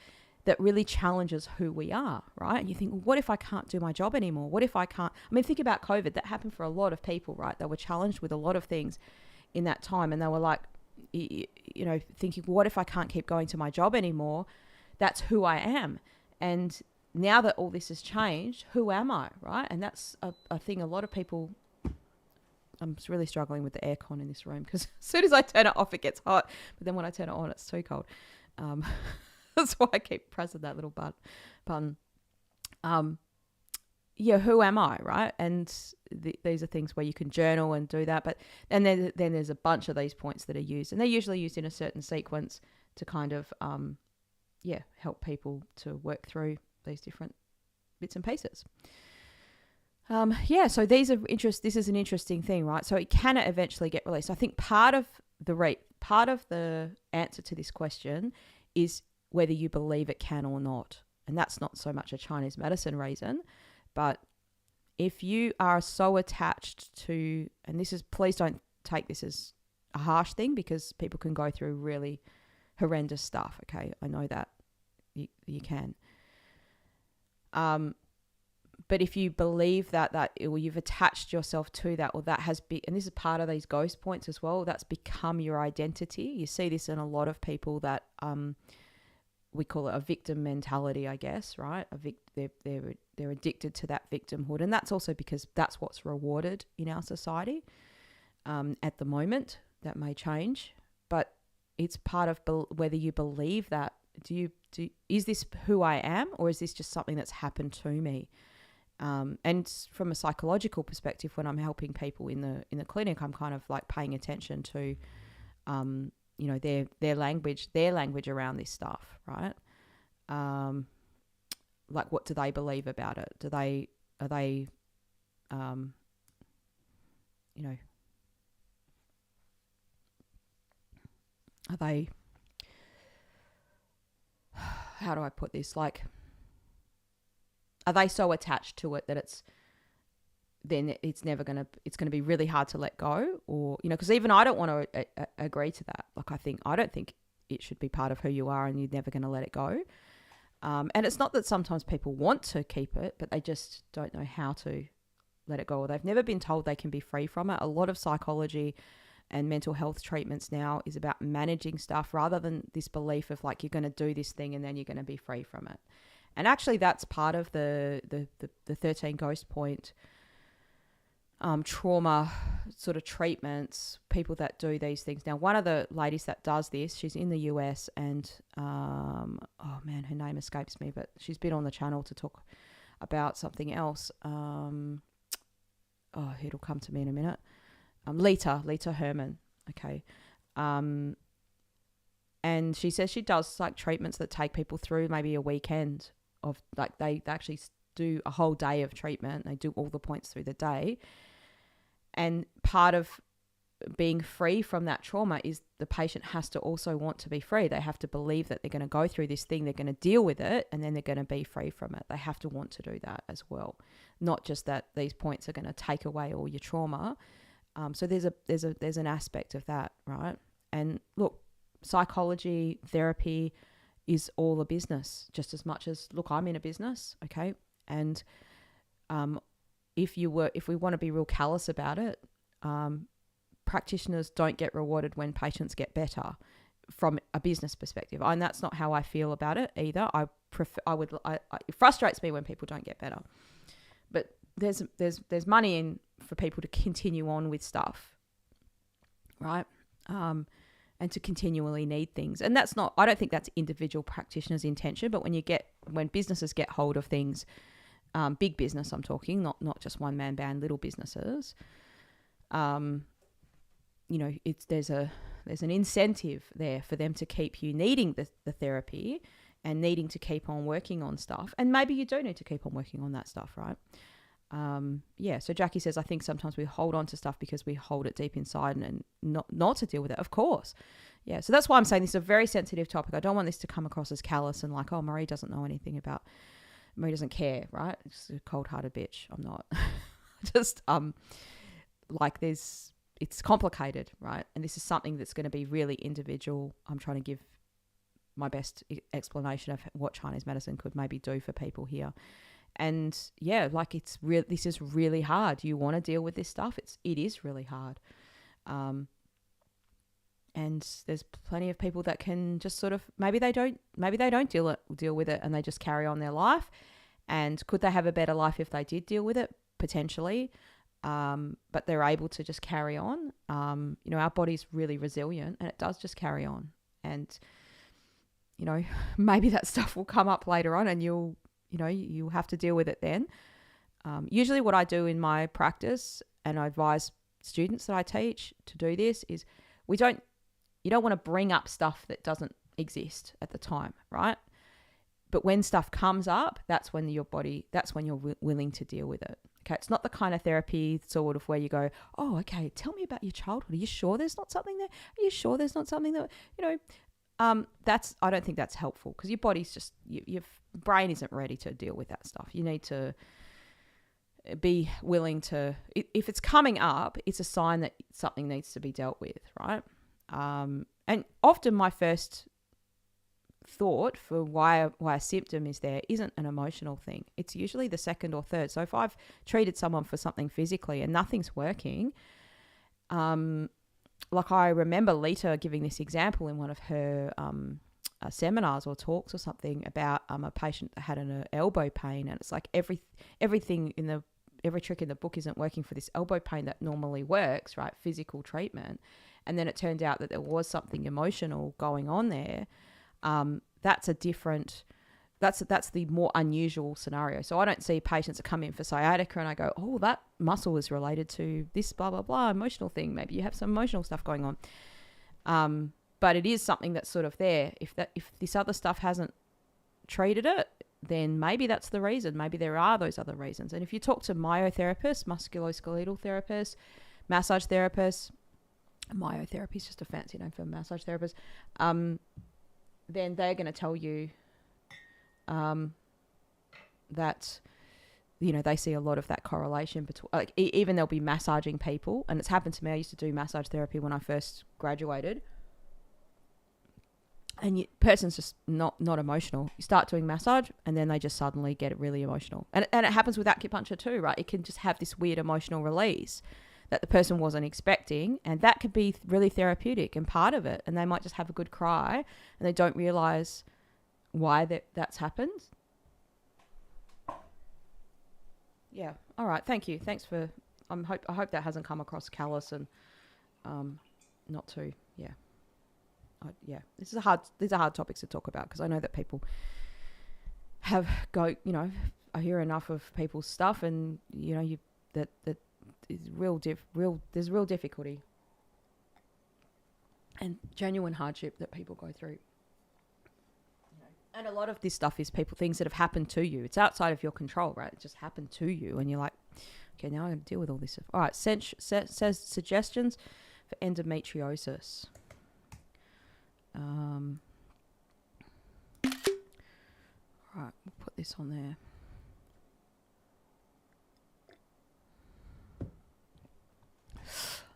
that really challenges who we are, right? And you think, well, what if I can't do my job anymore? What if I can't? I mean, think about COVID. That happened for a lot of people, right? They were challenged with a lot of things in that time, and they were like, thinking, what if I can't keep going to my job anymore? That's who I am. And now that all this has changed, who am I, right? And that's a thing a lot of people... I'm really struggling with the aircon in this room, because as soon as I turn it off, it gets hot. But then when I turn it on, it's too cold. That's why I keep pressing that little button. Who am I, right? And these are things where you can journal and do that. But and then there's a bunch of these points that are used, and they're usually used in a certain sequence to kind of help people to work through these different bits and pieces. So this is an interesting thing, right? So it can eventually get released. I think part of the answer to this question is whether you believe it can or not. And that's not so much a Chinese medicine reason, but if you are so attached to, and please don't take this as a harsh thing, because people can go through really horrendous stuff. Okay. I know that you can. But if you believe that or you've attached yourself to that, or that has been, and this is part of these ghost points as well, that's become your identity. You see this in a lot of people that, we call it a victim mentality, I guess, right? They're addicted to that victimhood, and that's also because that's what's rewarded in our society at the moment. That may change, but it's part of whether you believe that. Is this who I am, or is this just something that's happened to me? And from a psychological perspective, when I'm helping people in the clinic, I'm kind of like paying attention to their language around this stuff, right? Like, what do they believe about it? Are they how do I put this? Like, are they so attached to it that it's going to be really hard to let go? Or, because even I don't want to agree to that. Like, I don't think it should be part of who you are and you're never going to let it go. And it's not that sometimes people want to keep it, but they just don't know how to let it go, or they've never been told they can be free from it. A lot of psychology and mental health treatments now is about managing stuff rather than this belief of like, you're going to do this thing and then you're going to be free from it. And actually that's part of the 13 Ghost Point trauma sort of treatments, people that do these things. Now, one of the ladies that does this, she's in the US, and oh man, her name escapes me, but she's been on the channel to talk about something else. It'll come to me in a minute. Lita Herman. Okay. And she says she does like treatments that take people through maybe a weekend of like, they actually do a whole day of treatment. They do all the points through the day. And part of being free from that trauma is the patient has to also want to be free. They have to believe that they're going to go through this thing, they're going to deal with it, and then they're going to be free from it. They have to want to do that as well. Not just that these points are going to take away all your trauma. So there's an aspect of that, right? And look, psychology, therapy is all a business, just as much as, look, I'm in a business, okay? And if we want to be real callous about it, practitioners don't get rewarded when patients get better from a business perspective. And that's not how I feel about it either. It frustrates me when people don't get better. But there's money in for people to continue on with stuff, right? And to continually need things. And that's not, I don't think that's individual practitioners' intention, but when businesses get hold of things, big business I'm talking, not just one man band, little businesses, there's an incentive there for them to keep you needing the therapy and needing to keep on working on stuff. And maybe you do need to keep on working on that stuff, right? So Jackie says, I think sometimes we hold on to stuff because we hold it deep inside and not to deal with it. Of course. Yeah. So that's why I'm saying this is a very sensitive topic. I don't want this to come across as callous and like, oh, Marie doesn't know anything about, Marie doesn't care, right? It's a cold-hearted bitch. I'm not. Just it's complicated, right? And this is something that's going to be really individual. I'm trying to give my best explanation of what Chinese medicine could maybe do for people here. And yeah, like this is really hard. You want to deal with this stuff. It is really hard. And there's plenty of people that can just sort of, maybe they don't deal with it and they just carry on their life. And could they have a better life if they did deal with it? Potentially. But they're able to just carry on. Our body's really resilient and it does just carry on. And, maybe that stuff will come up later on and you'll have to deal with it then. Usually what I do in my practice, and I advise students that I teach to do this, is you don't want to bring up stuff that doesn't exist at the time, right? But when stuff comes up, that's when you're willing to deal with it. Okay, it's not the kind of therapy sort of where you go, oh, okay, tell me about your childhood. Are you sure there's not something there? Are you sure there's not something that, I don't think that's helpful because your body's just, your brain isn't ready to deal with that stuff. You need to be willing to, if it's coming up, it's a sign that something needs to be dealt with, right? And often my first thought for why a symptom is there isn't an emotional thing. It's usually the second or third. So if I've treated someone for something physically and nothing's working, like I remember Lita giving this example in one of her seminars or talks or something about a patient that had an elbow pain, and it's like every trick in the book isn't working for this elbow pain that normally works, right? Physical treatment. And then it turned out that there was something emotional going on there. That's the more unusual scenario. So I don't see patients that come in for sciatica and I go, oh, that muscle is related to this blah, blah, blah, emotional thing. Maybe you have some emotional stuff going on. But it is something that's sort of there. If this other stuff hasn't treated it, then maybe that's the reason. Maybe there are those other reasons. And if you talk to myotherapists, musculoskeletal therapists, massage therapists, myotherapy is just a fancy name for massage therapists, then they're going to tell you that, they see a lot of that correlation between, like, even they'll be massaging people. And it's happened to me. I used to do massage therapy when I first graduated. and person's just not emotional. You start doing massage and then they just suddenly get really emotional. And it happens with acupuncture too, right? It can just have this weird emotional release that the person wasn't expecting, and that could be really therapeutic and part of it. And they might just have a good cry and they don't realize why that's happened. Yeah. All right. Thank you. Thanks for, I hope that hasn't come across callous and not too, yeah. These are hard topics to talk about because I know that people I hear enough of people's stuff, and that is there's real difficulty and genuine hardship that people go through. And a lot of this stuff is things that have happened to you. It's outside of your control, right? It just happened to you, and you're like, okay, now I'm going to deal with all this stuff. All right, says suggestions for endometriosis. All right, we'll put this on there.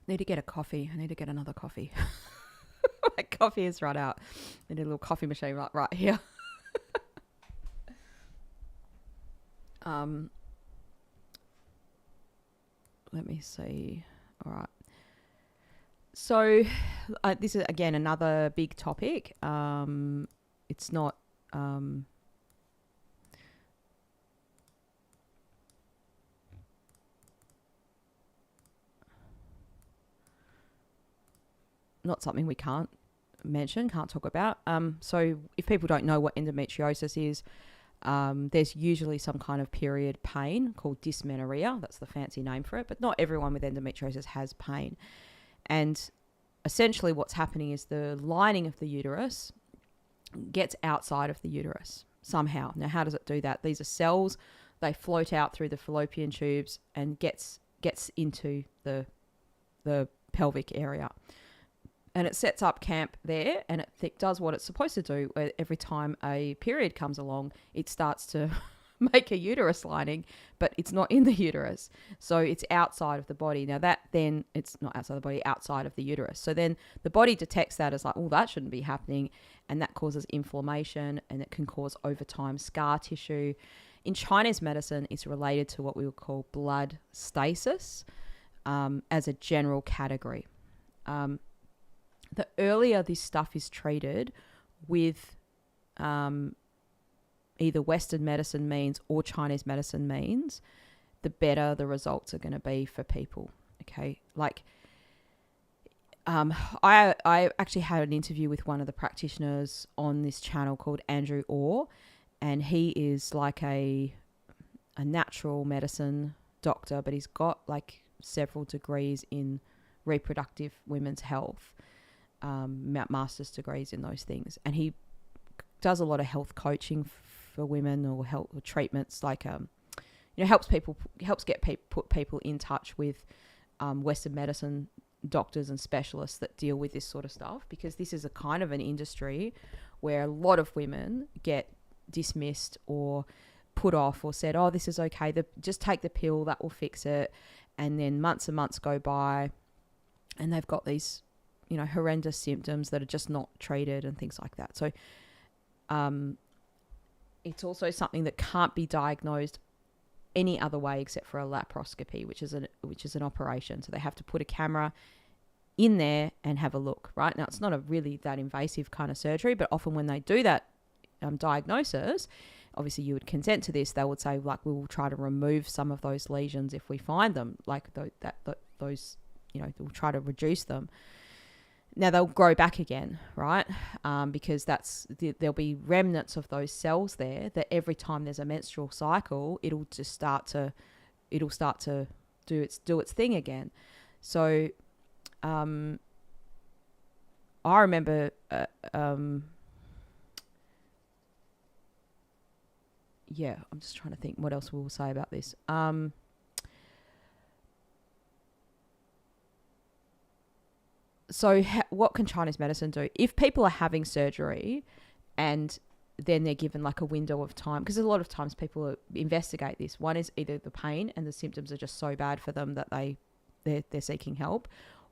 Need to get a coffee. I need to get another coffee. My coffee is run out. I need a little coffee machine right here. Let me see. All right. So this is, again, another big topic. It's not... not something we can't talk about. So if people don't know what endometriosis is, there's usually some kind of period pain called dysmenorrhea. That's the fancy name for it. But not everyone with endometriosis has pain. And essentially what's happening is the lining of the uterus gets outside of the uterus somehow. Now, how does it do that? These are cells. They float out through the fallopian tubes and gets into the pelvic area. And it sets up camp there, and it does what it's supposed to do. Where every time a period comes along, it starts to make a uterus lining, but it's not in the uterus. So it's outside of the body. Now it's not outside the body, outside of the uterus. So then the body detects that as like, oh, that shouldn't be happening. And that causes inflammation, and it can cause over time scar tissue. In Chinese medicine, it's related to what we would call blood stasis as a general category. The earlier this stuff is treated with either Western medicine means or Chinese medicine means, the better the results are going to be for people. Okay, like I actually had an interview with one of the practitioners on this channel called Andrew Orr, and he is like a natural medicine doctor, but he's got like several degrees in reproductive women's health. Master's degrees in those things, and he does a lot of health coaching for women or health or treatments, like helps put people in touch with Western medicine doctors and specialists that deal with this sort of stuff, because this is a kind of an industry where a lot of women get dismissed or put off or said, oh, this is okay, just take the pill, that will fix it, and then months and months go by and they've got these horrendous symptoms that are just not treated and things like that. So it's also something that can't be diagnosed any other way except for a laparoscopy, which is an operation. So they have to put a camera in there and have a look. Right now, it's not a really that invasive kind of surgery, but often when they do that diagnosis, obviously you would consent to this. They would say, like, we will try to remove some of those lesions if we find them, like those, we'll try to reduce them. Now they'll grow back again, right? Because there'll be remnants of those cells there that every time there's a menstrual cycle, it'll start to do its thing again. So, I remember, I'm just trying to think what else we'll say about this. So what can Chinese medicine do? If people are having surgery and then they're given like a window of time, because a lot of times people investigate this. One is either the pain and the symptoms are just so bad for them that they're seeking help,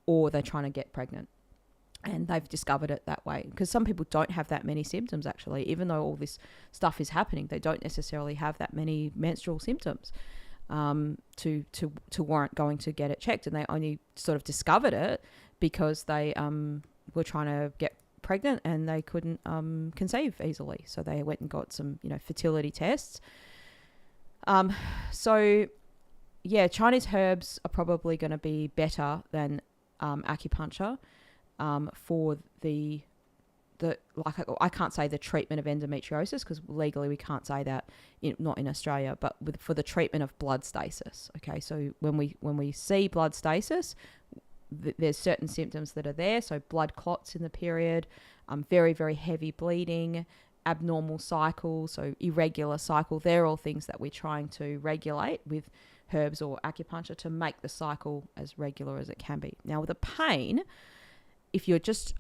or they're trying to get pregnant. And they've discovered it that way, because some people don't have that many symptoms, actually. Even though all this stuff is happening, they don't necessarily have that many menstrual symptoms to warrant going to get it checked. And they only sort of discovered it because they were trying to get pregnant and they couldn't conceive easily. So they went and got some, fertility tests. So, yeah, Chinese herbs are probably going to be better than acupuncture. For I can't say the treatment of endometriosis, because legally we can't say that, not in Australia, but for the treatment of blood stasis. Okay, so when we see blood stasis, there's certain symptoms that are there. So blood clots in the period, very, very heavy bleeding, abnormal cycle, so irregular cycle. They're all things that we're trying to regulate with herbs or acupuncture to make the cycle as regular as it can be. Now with the pain,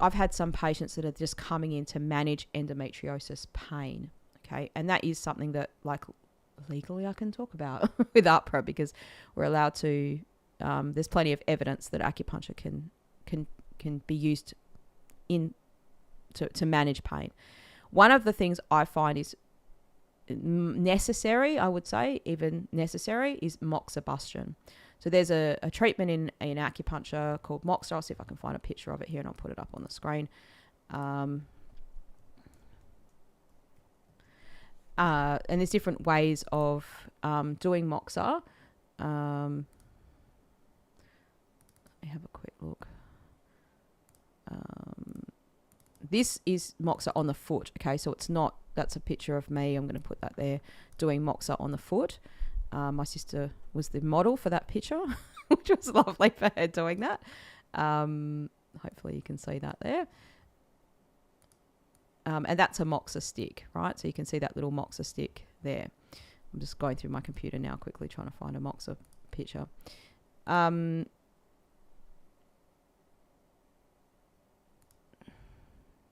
I've had some patients that are just coming in to manage endometriosis pain, okay? And that is something that, like, legally I can talk about with APRA, because we're allowed to, there's plenty of evidence that acupuncture can be used to manage pain. One of the things I find is necessary, I would say, even necessary, is moxibustion. So there's a treatment in acupuncture called moxa. I'll see if I can find a picture of it here and I'll put it up on the screen. And there's different ways of doing moxa. Let me have a quick look. This is moxa on the foot. Okay, so that's a picture of me. I'm going to put that there, doing moxa on the foot. My sister was the model for that picture, which was lovely for her doing that. Hopefully you can see that there. And that's a moxa stick, right? So you can see that little moxa stick there. I'm just going through my computer now quickly trying to find a moxa picture.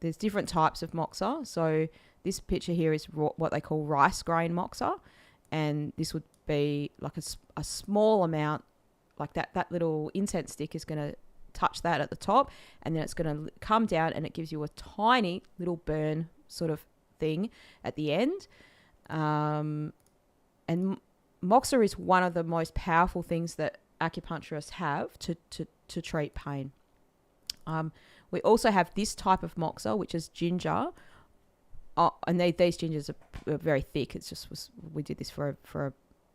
There's different types of moxa. So this picture here is what they call rice grain moxa. And this would be like a small amount, like that little incense stick is going to touch that at the top, and then it's going to come down and it gives you a tiny little burn sort of thing at the end. And moxa is one of the most powerful things that acupuncturists have to treat pain. We also have this type of moxa, which is ginger. And these gingers are very thick. It's just we did this for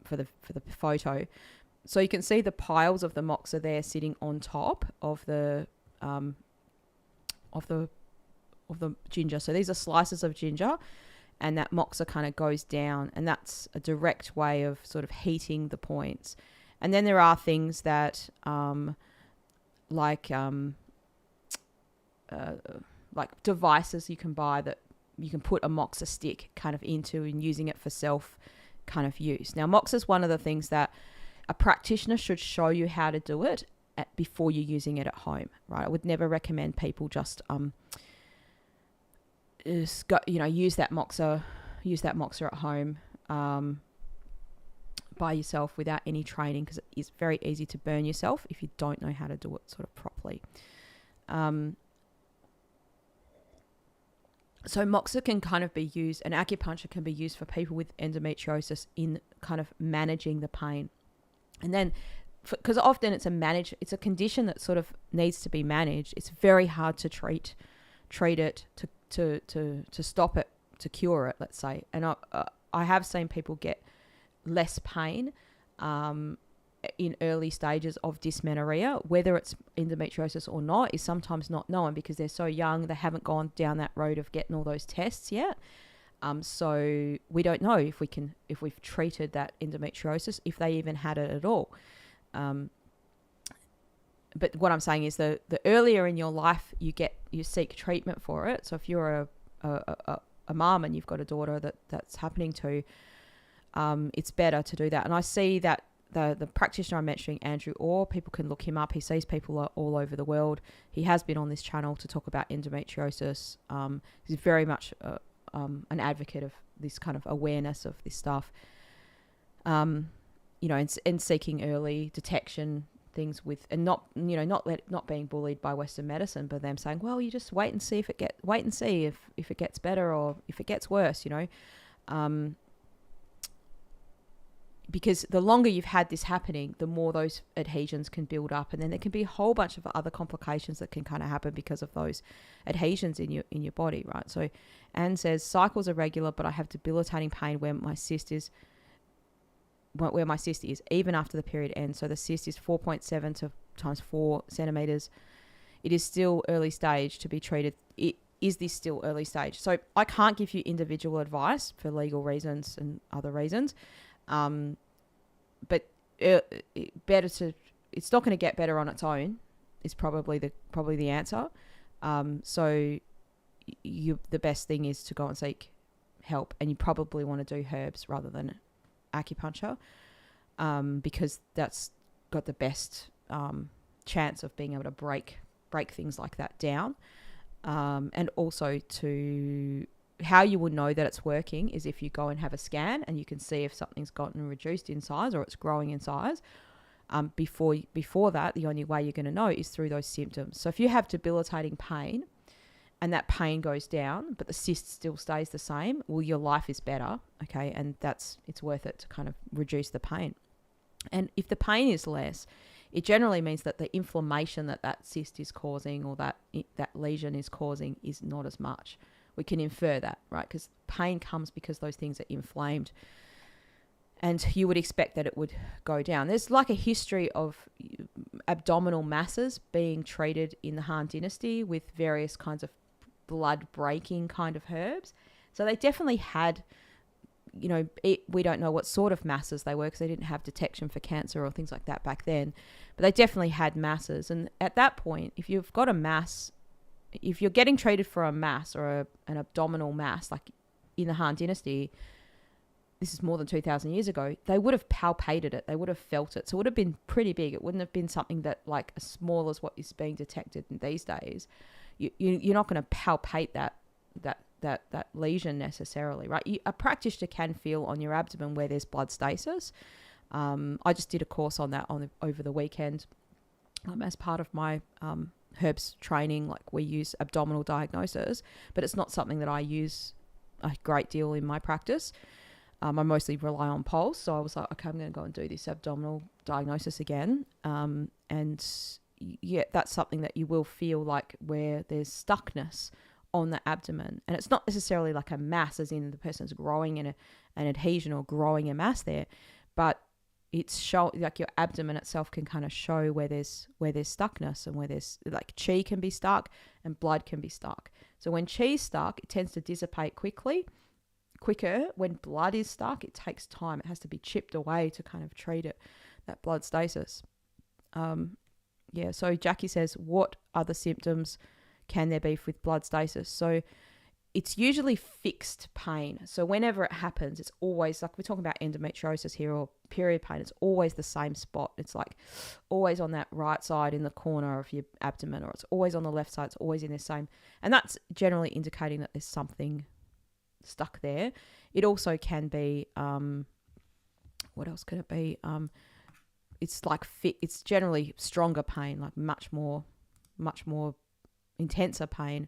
the photo, so you can see the piles of the moxa there sitting on top of the ginger. So these are slices of ginger, and that moxa kind of goes down, and that's a direct way of sort of heating the points. And then there are things that like devices you can buy that you can put a moxa stick kind of into and using it for self kind of use. Now, moxa is one of the things that a practitioner should show you how to do it before you're using it at home, right? I would never recommend people just use that moxa at home by yourself without any training, because it is very easy to burn yourself if you don't know how to do it sort of properly. So moxa can kind of be used, and acupuncture can be used for people with endometriosis in kind of managing the pain. And then, because often it's a condition that sort of needs to be managed. It's very hard to treat it, to stop it, to cure it, let's say. And I have seen people get less pain in early stages of dysmenorrhea. Whether it's endometriosis or not is sometimes not known because they're so young, they haven't gone down that road of getting all those tests yet. So we don't know if we've treated that endometriosis, if they even had it at all. But what I'm saying is the earlier in your life you seek treatment for it. So if you're a mum and you've got a daughter that's happening to, it's better to do that. And I see that the practitioner I'm mentioning, Andrew Orr, people can look him up. He sees people all over the world. He has been on this channel to talk about endometriosis. He's very much an advocate of this kind of awareness of this stuff. And seeking early detection. things with, and not being bullied by Western medicine, but them saying, well, you just wait and see if it gets better or if it gets worse, because the longer you've had this happening, the more those adhesions can build up, and then there can be a whole bunch of other complications that can kind of happen because of those adhesions in your body, right? So Anne says, cycles are regular, but I have debilitating pain where my cyst is, even after the period ends. So the cyst is 4.7 to times 4 centimeters. It is still early stage to be treated. Is this still early stage? So I can't give you individual advice for legal reasons and other reasons. But it's not going to get better on its own is probably the answer. So the best thing is to go and seek help, and you probably want to do herbs rather than acupuncture, because that's got the best chance of being able to break things like that down. And also how you will know that it's working is if you go and have a scan and you can see if something's gotten reduced in size or it's growing in size. Before that, the only way you're going to know is through those symptoms. So if you have debilitating pain and that pain goes down, but the cyst still stays the same, well, your life is better, okay? And it's worth it to kind of reduce the pain. And if the pain is less, it generally means that the inflammation that cyst is causing or that lesion is causing is not as much. We can infer that, right? Because pain comes because those things are inflamed. And you would expect that it would go down. There's like a history of abdominal masses being treated in the Han Dynasty with various kinds of blood-breaking kind of herbs. So they definitely had, we don't know what sort of masses they were because they didn't have detection for cancer or things like that back then. But they definitely had masses. And at that point, if you've got a mass, if you're getting treated for a mass or an abdominal mass, like in the Han Dynasty, this is more than 2,000 years ago, they would have palpated it. They would have felt it. So it would have been pretty big. It wouldn't have been something that like as small as what is being detected these days. You're not going to palpate that lesion necessarily, right? A practitioner can feel on your abdomen where there's blood stasis. I just did a course on that over the weekend as part of my herbs training. Like we use abdominal diagnosis, but it's not something that I use a great deal in my practice. I mostly rely on pulse. So I was like, okay, I'm going to go and do this abdominal diagnosis again. And yeah, that's something that you will feel like where there's stuckness on the abdomen. And it's not necessarily like a mass as in the person's growing in an adhesion or growing a mass there, but it's like your abdomen itself can kind of show where there's stuckness and where there's like chi can be stuck and blood can be stuck. So when chi's stuck, it tends to dissipate quicker. When blood is stuck, it takes time. It has to be chipped away to kind of treat it, that blood stasis. So Jackie says, what other symptoms can there be with blood stasis? So it's usually fixed pain. So whenever it happens, it's always like we're talking about endometriosis here or period pain. It's always the same spot. It's like always on that right side in the corner of your abdomen, or it's always on the left side. It's always in the same. And that's generally indicating that there's something stuck there. It also can be, what else could it be? It's like it's generally stronger pain, like much more intenser pain.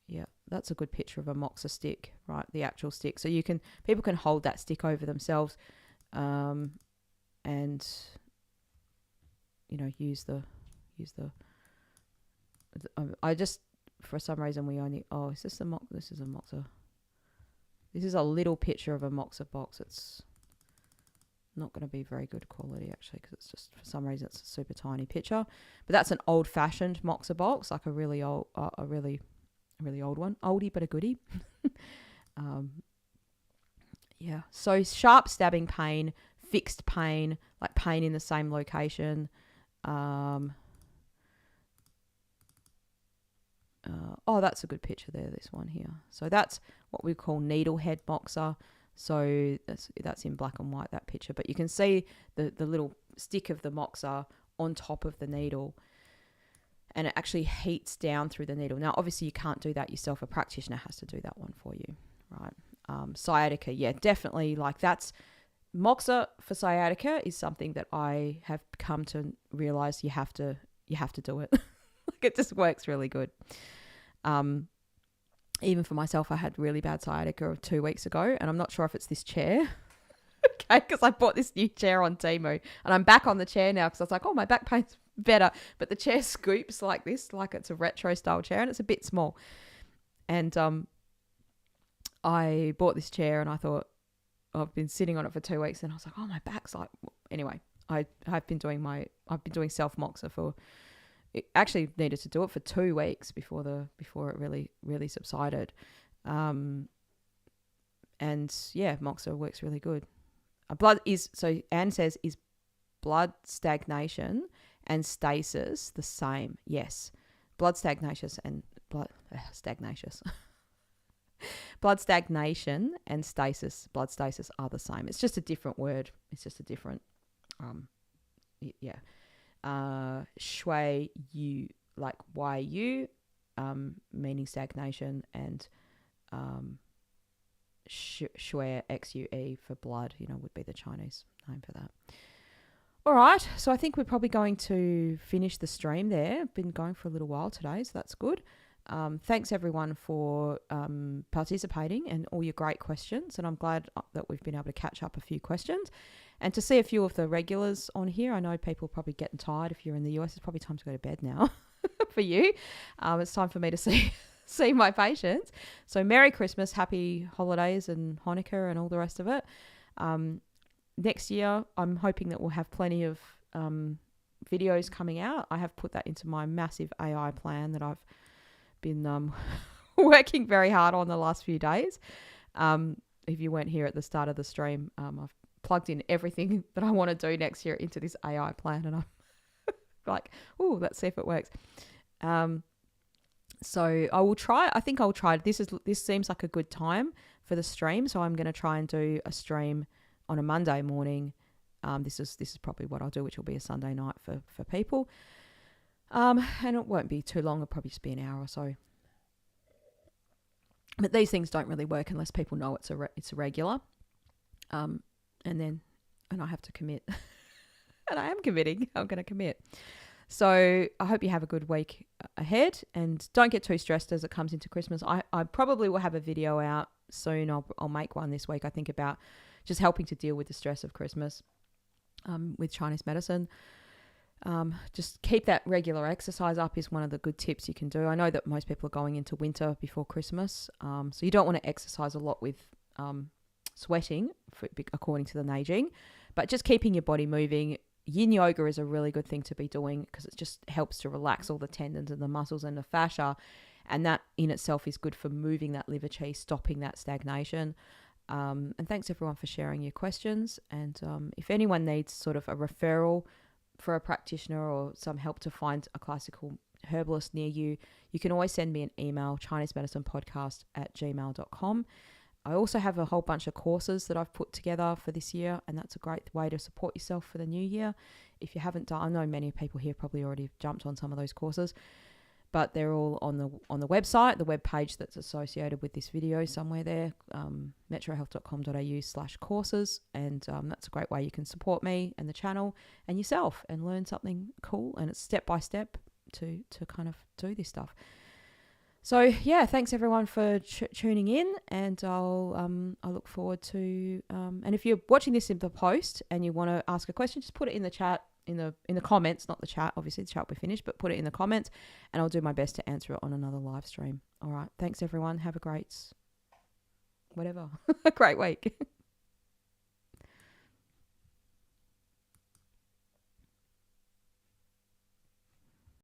Yeah, that's a good picture of a moxa stick, right? The actual stick. So people can hold that stick over themselves, and use the. I just for some reason we only. Oh, is this a moxa? This is a moxa. This is a little picture of a moxa box. It's not going to be very good quality actually because it's just for some reason it's a super tiny picture. But that's an old-fashioned moxa box, like a really old, really old one, oldie but a goodie. Yeah. So sharp stabbing pain, fixed pain, like pain in the same location. That's a good picture there. This one here. So that's what we call needlehead moxa. So that's in black and white, that picture. But you can see the little stick of the moxa on top of the needle, and it actually heats down through the needle. Now, obviously, you can't do that yourself. A practitioner has to do that one for you, right? Sciatica, yeah, definitely. Like that's Moxa for sciatica is something that I have come to realize you have to do it. Like, it just works really good. Even for myself, I had really bad sciatica 2 weeks ago, and I'm not sure if it's this chair. Okay, because I bought this new chair on Temu, and I'm back on the chair now because I was like, oh, my back pain's better. But the chair scoops like this, like it's a retro style chair, and it's a bit small. And I bought this chair, and I thought, I've been sitting on it for 2 weeks, and I was like, oh, my back's like. Anyway, I've been doing self moxa for. It actually needed to do it for 2 weeks before it really subsided. And yeah, moxa works really good. Anne says, is blood stagnation and stasis the same? Yes. Blood stagnation and blood stagnation and blood stasis are the same. It's just a different word. It's just a different, shui yu, like yu, meaning stagnation, and shui xue for blood, would be the Chinese name for that. All right, so I think we're probably going to finish the stream there. Been going for a little while today, so that's good. Thanks everyone for participating and all your great questions, and I'm glad that we've been able to catch up a few questions and to see a few of the regulars on here. I know people are probably getting tired. If you're in the US, it's probably time to go to bed now for you. It's time for me to see my patients. So Merry Christmas, Happy Holidays and Hanukkah and all the rest of it. Next year, I'm hoping that we'll have plenty of videos coming out. I have put that into my massive AI plan that I've been working very hard on the last few days. If you weren't here at the start of the stream, I've plugged in everything that I want to do next year into this AI plan, and I'm like, oh, let's see if it works. So I will try. I think I'll try. This seems like a good time for the stream, so I'm going to try and do a stream on a Monday morning. This is probably what I'll do, which will be a Sunday night for people. And it won't be too long. It'll probably just be an hour or so. But these things don't really work unless people know it's a regular. And I have to commit. And I am committing. I'm going to commit. So I hope you have a good week ahead, and don't get too stressed as it comes into Christmas. I probably will have a video out soon. I'll make one this week, I think, about just helping to deal with the stress of Christmas with Chinese medicine. Just keep that regular exercise up is one of the good tips you can do. I know that most people are going into winter before Christmas, so you don't want to exercise a lot with sweating, according to the Neijing, but just keeping your body moving. Yin yoga is a really good thing to be doing because it just helps to relax all the tendons and the muscles and the fascia, and that in itself is good for moving that liver qi, stopping that stagnation. And thanks everyone for sharing your questions. And if anyone needs sort of a referral for a practitioner or some help to find a classical herbalist near you, you can always send me an email, chinesemedicinepodcast@gmail.com. I also have a whole bunch of courses that I've put together for this year, and that's a great way to support yourself for the new year. If you haven't done, I know many people here probably already jumped on some of those courses, but they're all on the website, the web page that's associated with this video somewhere there, metrohealth.com.au/courses, and that's a great way you can support me and the channel and yourself and learn something cool, and it's step by step to kind of do this stuff. So yeah, thanks everyone for tuning in, and I look forward to and if you're watching this in the post and you want to ask a question, just put it in the chat, in the comments, not the chat, obviously the chat will be finished, but put it in the comments and I'll do my best to answer it on another live stream. All right, thanks everyone, have a great a great week.